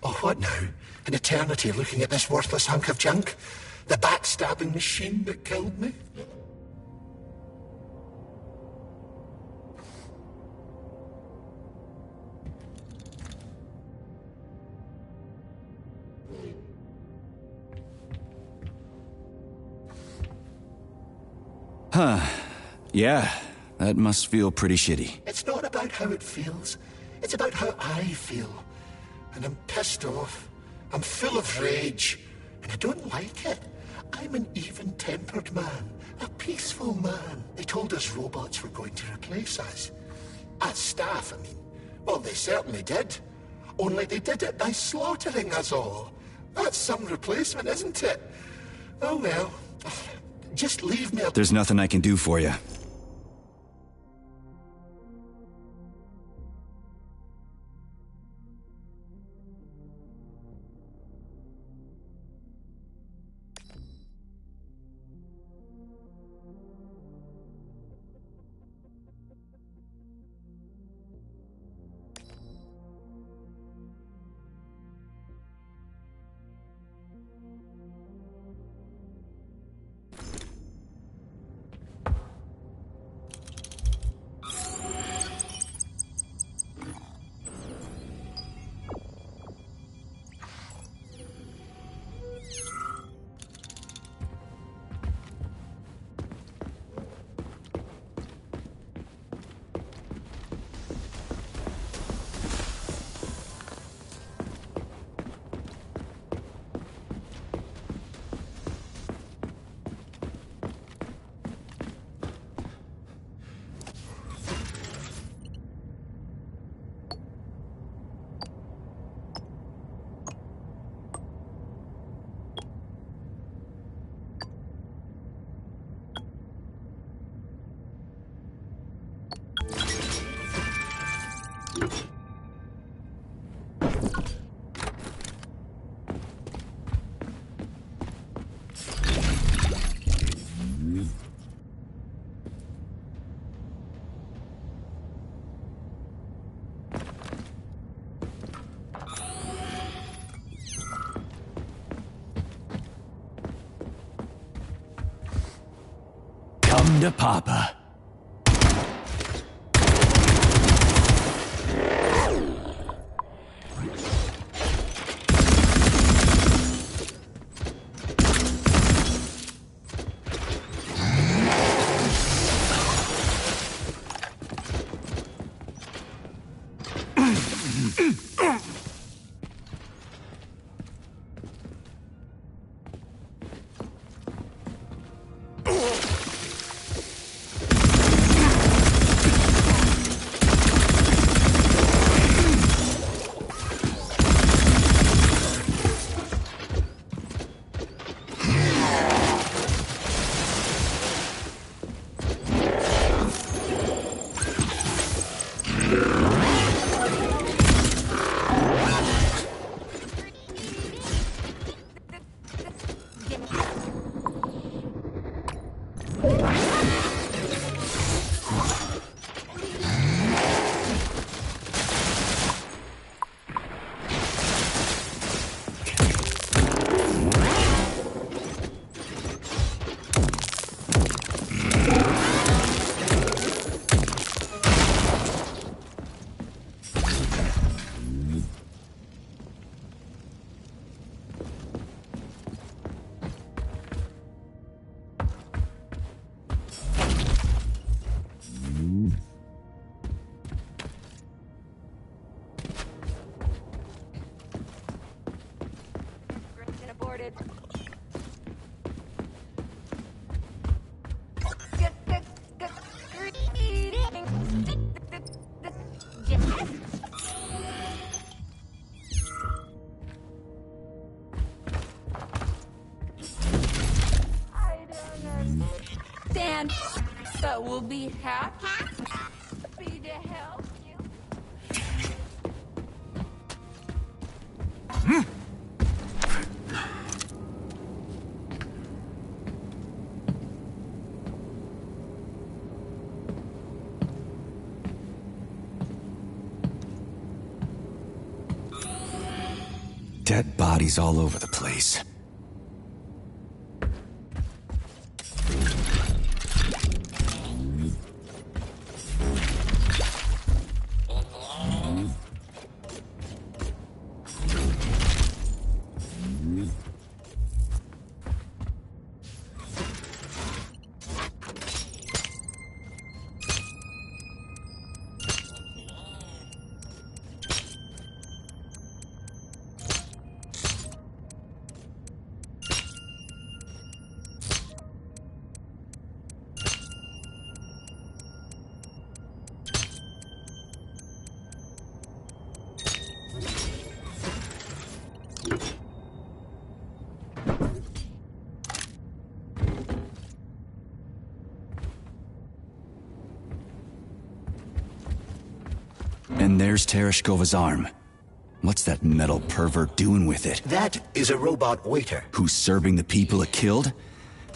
B: Oh, what now? An eternity looking at this worthless hunk of junk? The backstabbing machine that killed me?
A: Huh. Yeah, that must feel pretty shitty.
B: It's not about how it feels. It's about how I feel. And I'm pissed off. I'm full of rage. And I don't like it. I'm an even-tempered man. A peaceful man. They told us robots were going to replace us. As staff, I mean. Well, they certainly did. Only they did it by slaughtering us all. That's some replacement, isn't it? Oh well. Just leave me alone.
A: There's nothing I can do for you. to Papa.
F: But we'll be happy to help you.
A: Dead bodies all over the place. And there's Tereshkova's arm. What's that metal pervert doing with it?
B: That is a robot waiter.
A: Who's serving the people it killed?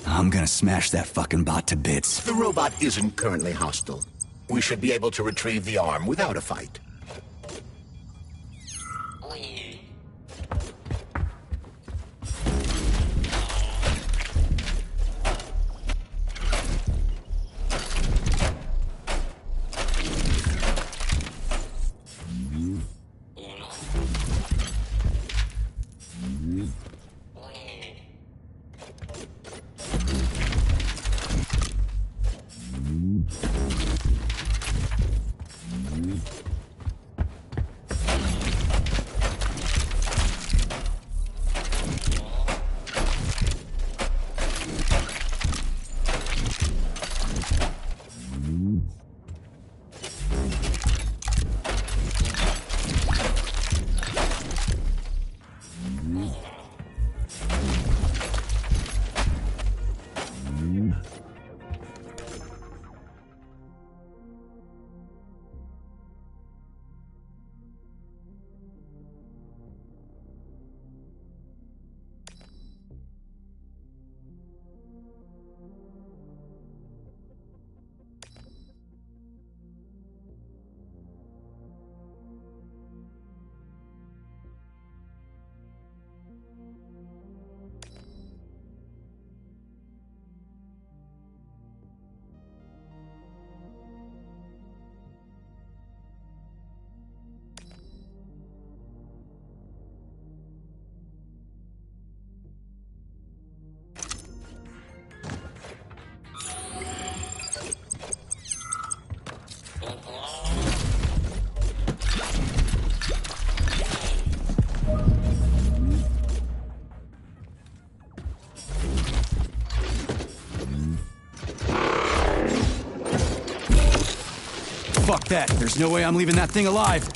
A: I'm gonna smash that fucking bot to bits.
B: The robot isn't currently hostile. We should be able to retrieve the arm without a fight.
A: Fuck that. There's no way I'm leaving that thing alive.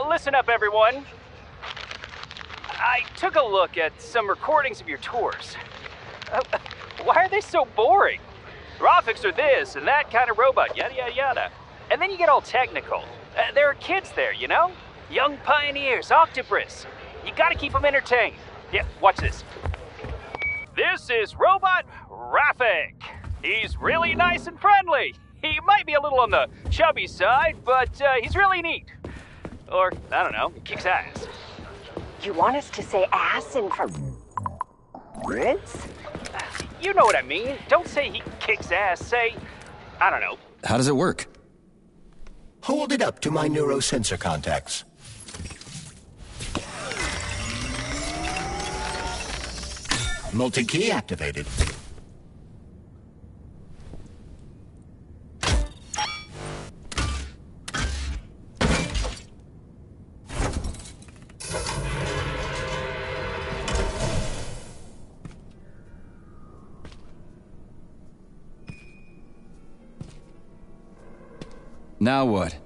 G: Listen up, everyone. I took a look at some recordings of your tours. Why are they so boring? Graphics are this and that kind of robot, yada, yada, yada. And then you get all technical. There are kids there, you know? Young pioneers, octopus. You gotta keep them entertained. Yeah, watch this. This is Robot Rafik. He's really nice and friendly. He might be a little on the chubby side, but he's really neat. Or, I don't know, he kicks ass.
H: You want us to say ass in front?
G: You know what I mean. Don't say he kicks ass. Say, I don't know.
A: How does it work?
B: Hold it up to my neurosensor contacts. Multi-key activated.
A: Now what?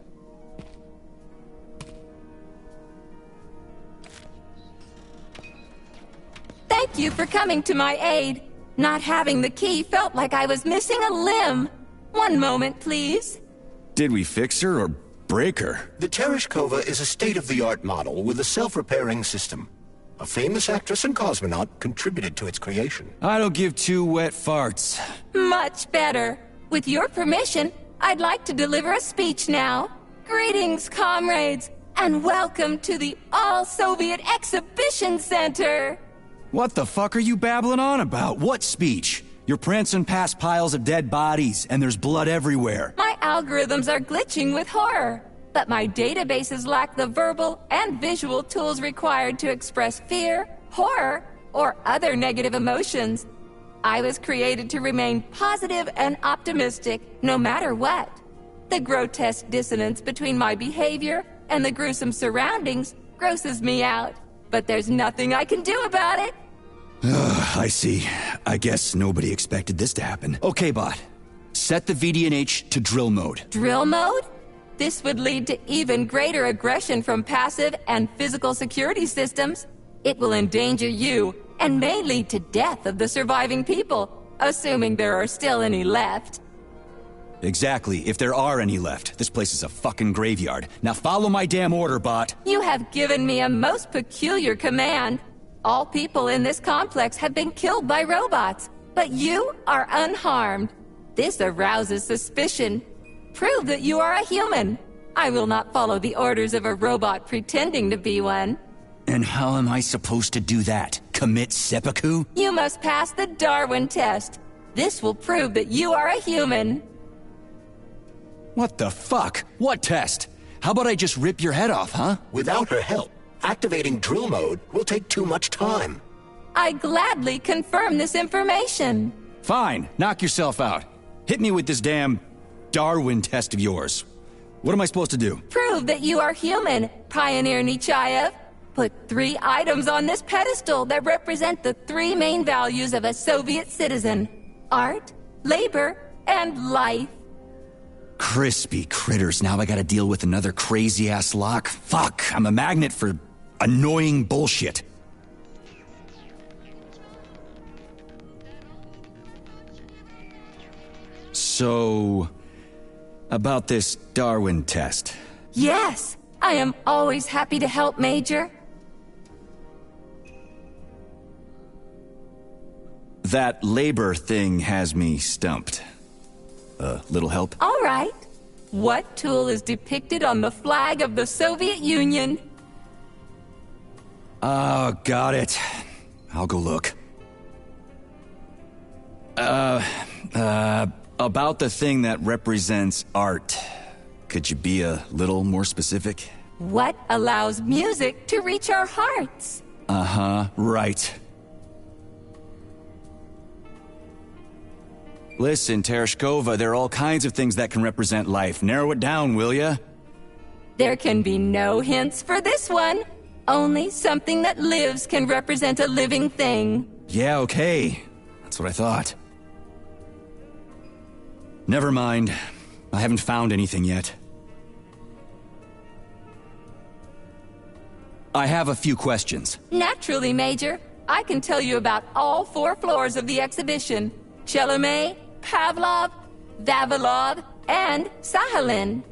F: Thank you for coming to my aid. Not having the key felt like I was missing a limb. One moment, please.
A: Did we fix her or break her?
B: The Tereshkova is a state-of-the-art model with a self-repairing system. A famous actress and cosmonaut contributed to its creation.
A: I don't give two wet farts.
F: Much better. With your permission, I'd like to deliver a speech now. Greetings, comrades, and welcome to the All-Soviet Exhibition Center.
A: What the fuck are you babbling on about? What speech? You're prancing past piles of dead bodies, and there's blood everywhere.
F: My algorithms are glitching with horror, but my databases lack the verbal and visual tools required to express fear, horror, or other negative emotions. I was created to remain positive and optimistic, no matter what. The grotesque dissonance between my behavior and the gruesome surroundings grosses me out, but there's nothing I can do about it.
A: I see. I guess nobody expected this to happen. Okay, bot. Set the VDNH to drill mode.
F: Drill mode? This would lead to even greater aggression from passive and physical security systems. It will endanger you and may lead to death of the surviving people, assuming there are still any left.
A: Exactly, if there are any left. This place is a fucking graveyard. Now follow my damn order, bot.
F: You have given me a most peculiar command. All people in this complex have been killed by robots, but you are unharmed. This arouses suspicion. Prove that you are a human. I will not follow the orders of a robot pretending to be one.
A: And how am I supposed to do that? Commit seppuku?
F: You must pass the Darwin test. This will prove that you are a human.
A: What the fuck? What test? How about I just rip your head off, huh?
B: Without her help, activating drill mode will take too much time.
F: I gladly confirm this information.
A: Fine, knock yourself out. Hit me with this damn Darwin test of yours. What am I supposed to do?
F: Prove that you are human, Pioneer Nechayev. Put 3 items on this pedestal that represent the 3 main values of a Soviet citizen: art, labor, and life.
A: Crispy critters, now I gotta deal with another crazy-ass lock? Fuck, I'm a magnet for annoying bullshit. So, about this Darwin test.
F: Yes, I am always happy to help, Major.
A: That labor thing has me stumped. Little help?
F: All right. What tool is depicted on the flag of the Soviet Union?
A: Oh, got it. I'll go look. About the thing that represents art. Could you be a little more specific?
F: What allows music to reach our hearts?
A: Uh-huh, right. Listen, Tereshkova, there are all kinds of things that can represent life. Narrow it down, will ya?
F: There can be no hints for this one. Only something that lives can represent a living thing.
A: Yeah, okay. That's what I thought. Never mind. I haven't found anything yet. I have a few questions.
F: Naturally, Major. I can tell you about all 4 floors of the exhibition. Chelomey, Pavlov, Vavilov, and Sakhalin.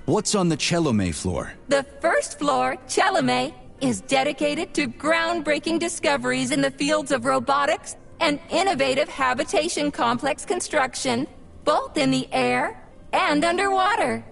A: What's on the Chelomey floor?
F: The first floor, Chelomey, is dedicated to groundbreaking discoveries in the fields of robotics and innovative habitation complex construction, both in the air and underwater.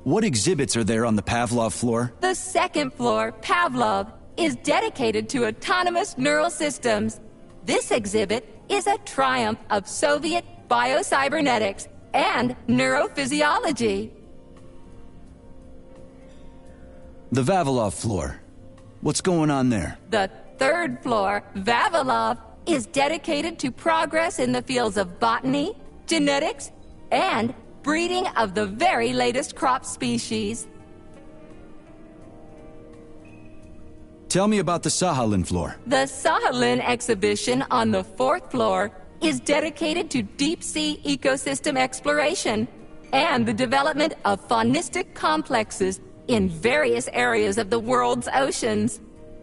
A: What exhibits are there on the Pavlov floor?
F: The second floor, Pavlov, is dedicated to autonomous neural systems. This exhibit is a triumph of Soviet biocybernetics and neurophysiology.
A: The Vavilov floor. What's going on there?
F: The third floor, Vavilov, is dedicated to progress in the fields of botany, genetics, and breeding of the very latest crop species.
A: Tell me about the Sakhalin floor.
F: The Sakhalin exhibition on the 4th floor is dedicated to deep-sea ecosystem exploration and the development of faunistic complexes in various areas of the world's oceans.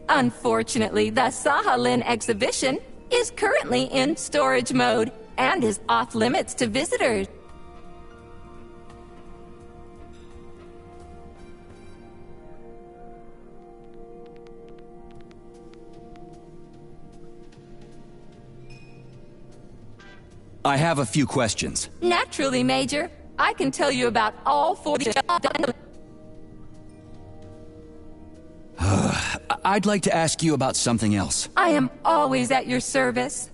F: Unfortunately, the Sakhalin exhibition is currently in storage mode and is off-limits to visitors.
A: I have a few questions.
F: Naturally, Major. I can tell you about all 4...
A: I'd like to ask you about something else.
F: I am always at your service.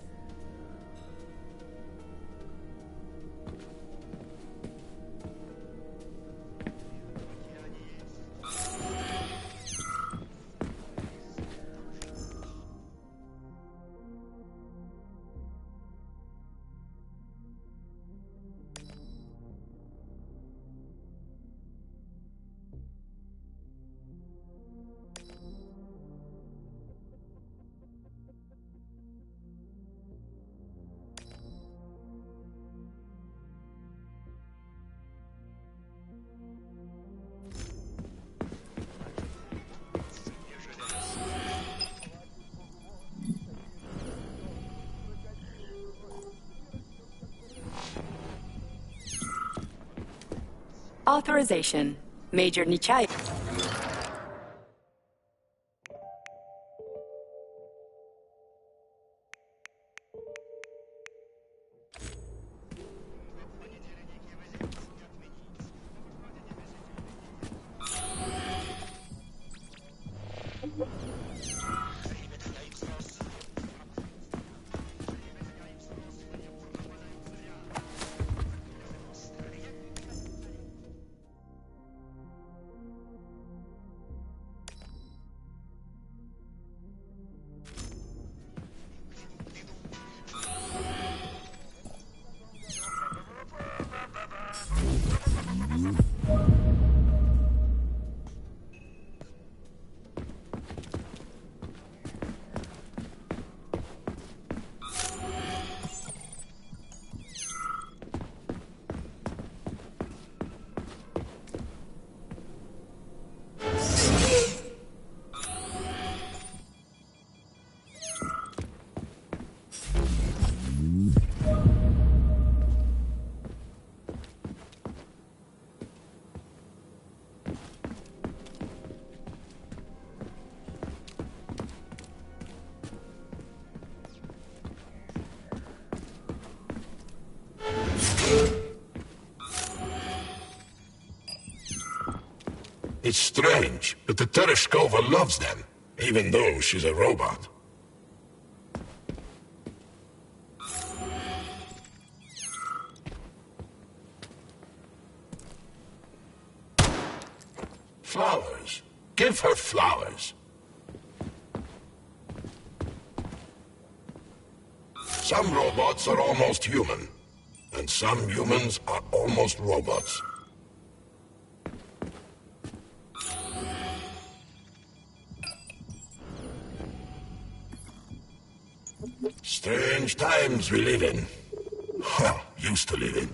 C: Authorization. Major Nichai.
B: It's strange, but the Tereshkova loves them, even though she's a robot. Flowers. Give her flowers. Some robots are almost human, and some humans are almost robots. Strange times we live in. Well, used to live in.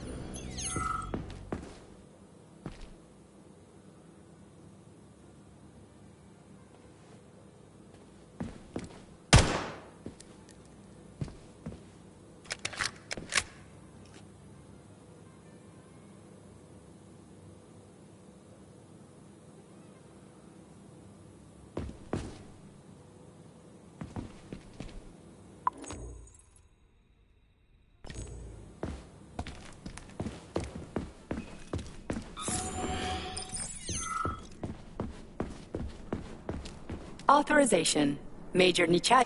C: Authorization. Major Nichai.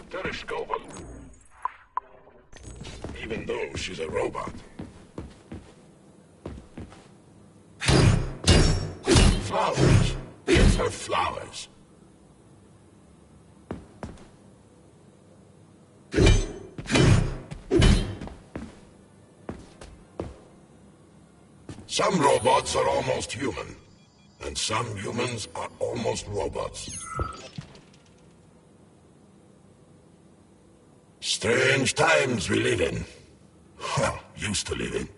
B: Tereshkova. Even though she's a robot. Flowers. Give her flowers. Some robots are almost human, and some humans are almost robots. Strange times we live in. Well, used to live in.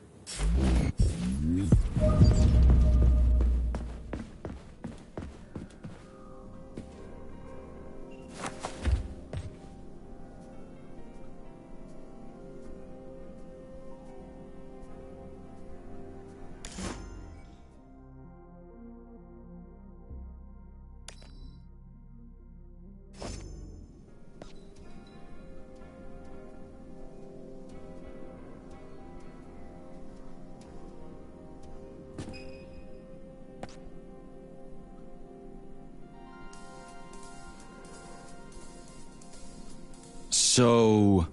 A: So,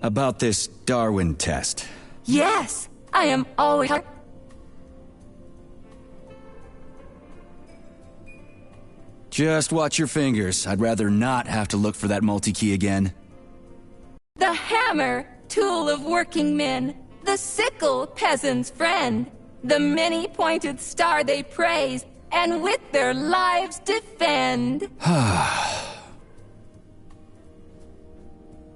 A: about this Darwin test.
F: Yes, I am always...
A: Just watch your fingers. I'd rather not have to look for that multi-key again.
F: The hammer, tool of working men. The sickle, peasant's friend. The many-pointed star they praise, and with their lives defend.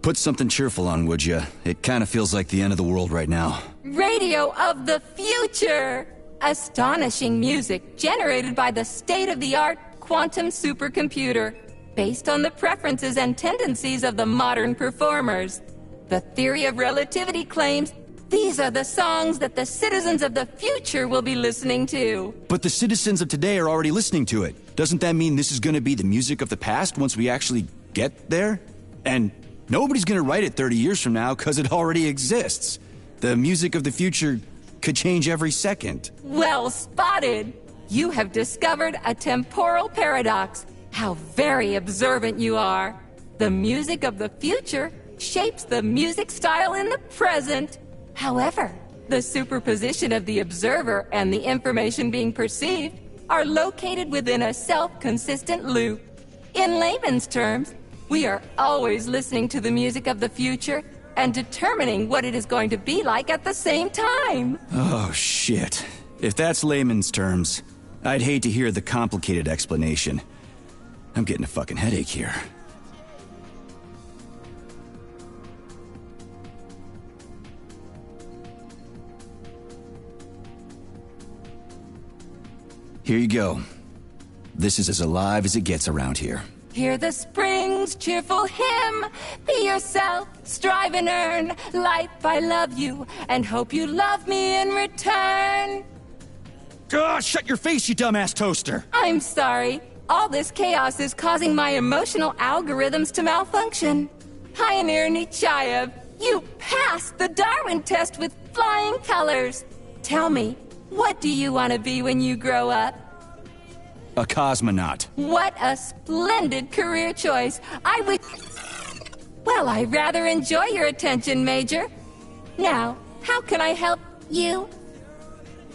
A: Put something cheerful on, would ya? It kind of feels like the end of the world right now.
F: Radio of the future! Astonishing music generated by the state-of-the-art quantum supercomputer. based on the preferences and tendencies of the modern performers. The theory of relativity claims these are the songs that the citizens of the future will be listening to.
A: But the citizens of today are already listening to it. Doesn't that mean this is going to be the music of the past once we actually get there? And nobody's going to write it 30 years from now because it already exists. The music of the future could change every second.
F: Well spotted! You have discovered a temporal paradox. How very observant you are. The music of the future shapes the music style in the present. However, the superposition of the observer and the information being perceived are located within a self-consistent loop. In layman's terms, we are always listening to the music of the future and determining what it is going to be like at the same time.
A: Oh, shit. If that's layman's terms, I'd hate to hear the complicated explanation. I'm getting a fucking headache here. Here you go. This is as alive as it gets around here.
F: Hear the spring's cheerful hymn. Be yourself, strive and earn. Life, I love you, and hope you love me in return.
A: Ah, shut your face, you dumbass toaster!
F: I'm sorry. All this chaos is causing my emotional algorithms to malfunction. Pioneer Nechayev, you passed the Darwin test with flying colors. Tell me, what do you want to be when you grow up?
A: A cosmonaut.
F: What a splendid career choice. Well, I rather enjoy your attention, Major. Now, how can I help you?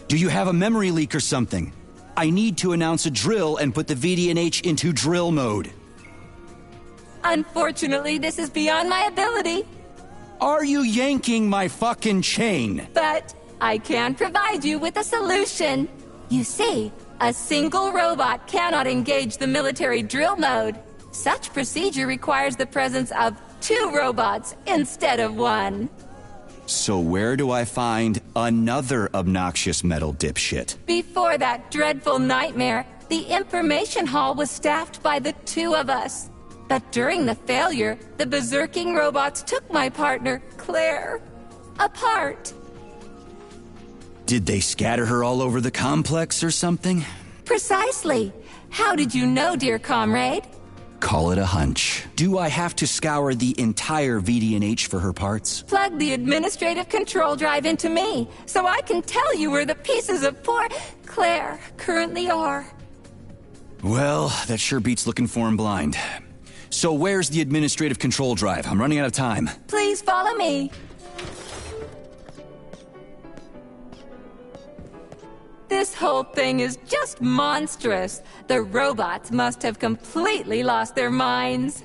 A: Do you have a memory leak or something? I need to announce a drill and put the VDNH into drill mode.
F: Unfortunately, this is beyond my ability.
A: Are you yanking my fucking chain?
F: But I can provide you with a solution. You see, a single robot cannot engage the military drill mode. Such procedure requires the presence of 2 robots instead of 1.
A: So where do I find another obnoxious metal dipshit?
F: Before that dreadful nightmare, the information hall was staffed by the 2 of us. But during the failure, the berserking robots took my partner, Claire, apart.
A: Did they scatter her all over the complex or something?
F: Precisely. How did you know, dear comrade?
A: Call it a hunch. Do I have to scour the entire VDNH for her parts?
F: Plug the administrative control drive into me, so I can tell you where the pieces of poor Claire currently are.
A: Well, that sure beats looking for him blind. So where's the administrative control drive? I'm running out of time.
F: Please follow me. This whole thing is just monstrous. The robots must have completely lost their minds.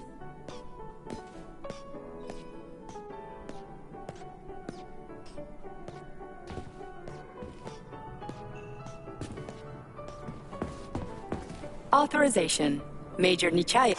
C: Authorization. Major Nechayev.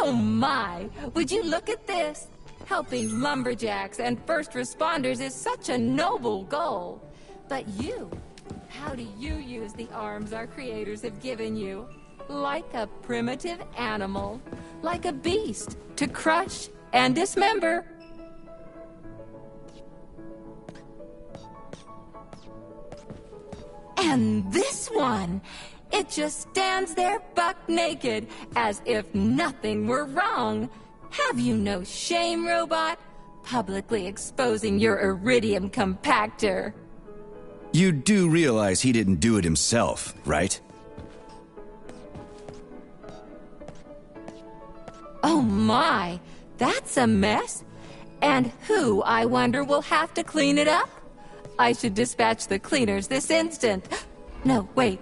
F: Oh my! Would you look at this? Helping lumberjacks and first responders is such a noble goal. But you, how do you use the arms our creators have given you? Like a primitive animal, like a beast, to crush and dismember. And this one! It just stands there buck naked, as if nothing were wrong. Have you no shame, robot? Publicly exposing your iridium compactor.
A: You do realize he didn't do it himself, right?
F: Oh my, that's a mess. And who, I wonder, will have to clean it up? I should dispatch the cleaners this instant. No, wait.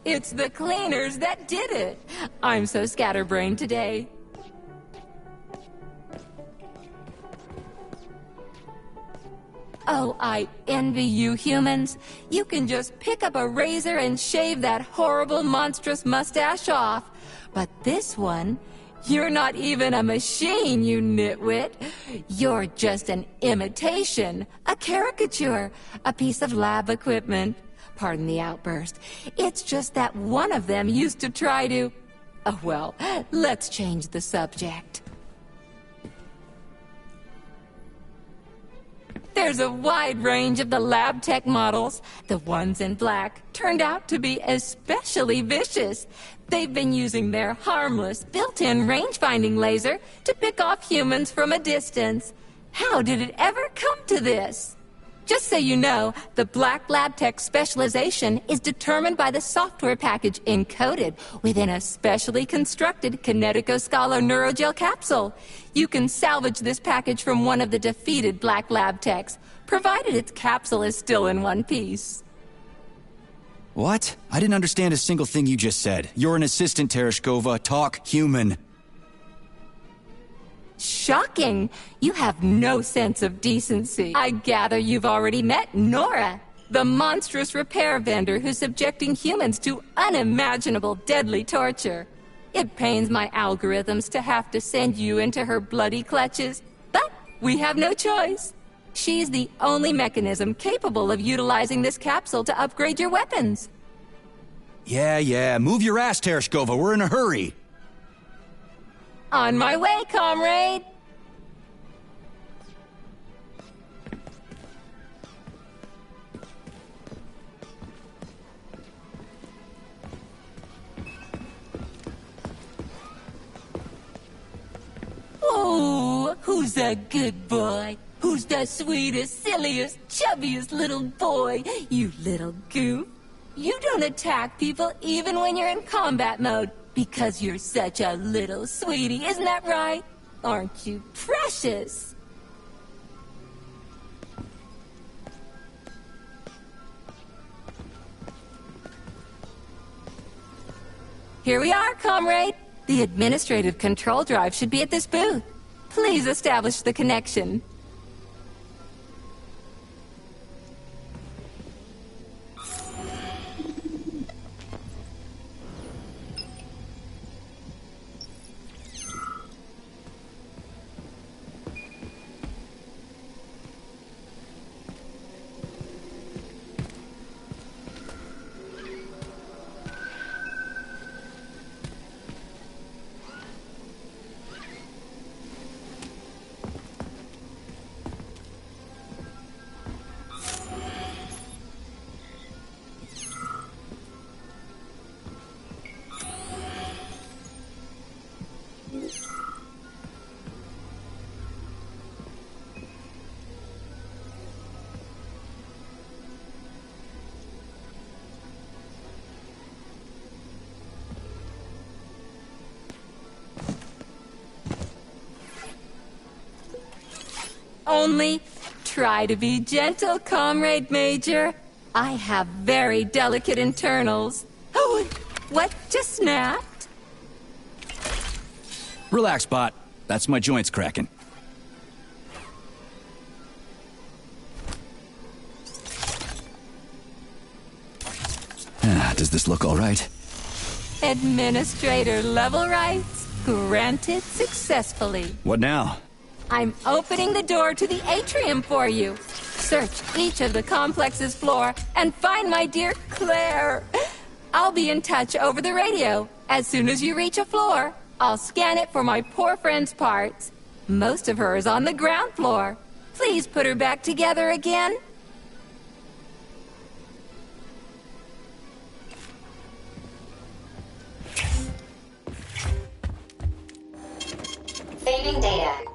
F: It's the cleaners that did it. I'm so scatterbrained today. Oh, I envy you humans. You can just pick up a razor and shave that horrible, monstrous mustache off. But this one, you're not even a machine, you nitwit. You're just an imitation, a caricature, a piece of lab equipment. Pardon the outburst. It's just that one of them used to try to... Oh, well, let's change the subject. There's a wide range of the lab tech models. The ones in black turned out to be especially vicious. They've been using their harmless, built-in range-finding laser to pick off humans from a distance. How did it ever come to this? Just so you know, the black lab tech specialization is determined by the software package encoded within a specially constructed Kinetico-Scalo neurogel capsule. You can salvage this package from one of the defeated black lab techs, provided its capsule is still in one piece.
A: What? I didn't understand a single thing you just said. You're an assistant, Tereshkova. Talk human.
F: Shocking! You have no sense of decency. I gather you've already met Nora, the monstrous repair vendor who's subjecting humans to unimaginable deadly torture. It pains my algorithms to have to send you into her bloody clutches, but we have no choice. She's the only mechanism capable of utilizing this capsule to upgrade your weapons.
A: Yeah, move your ass, Tereshkova. We're in a hurry.
F: On my way, comrade! Oh, who's a good boy? Who's the sweetest, silliest, chubbiest little boy? You little goof. You don't attack people even when you're in combat mode. Because you're such a little sweetie, isn't that right? Aren't you precious? Here we are, comrade. The administrative control drive should be at this booth. Please establish the connection. Only try to be gentle, Comrade Major. I have very delicate internals. Oh, what just snapped?
A: Relax, Bot. That's my joints cracking. Does this look all right?
F: Administrator level rights granted successfully.
A: What now?
F: I'm opening the door to the atrium for you. Search each of the complex's floor and find my dear Claire. I'll be in touch over the radio. As soon as you reach a floor, I'll scan it for my poor friend's parts. Most of her is on the ground floor. Please put her back together again.
D: Saving data.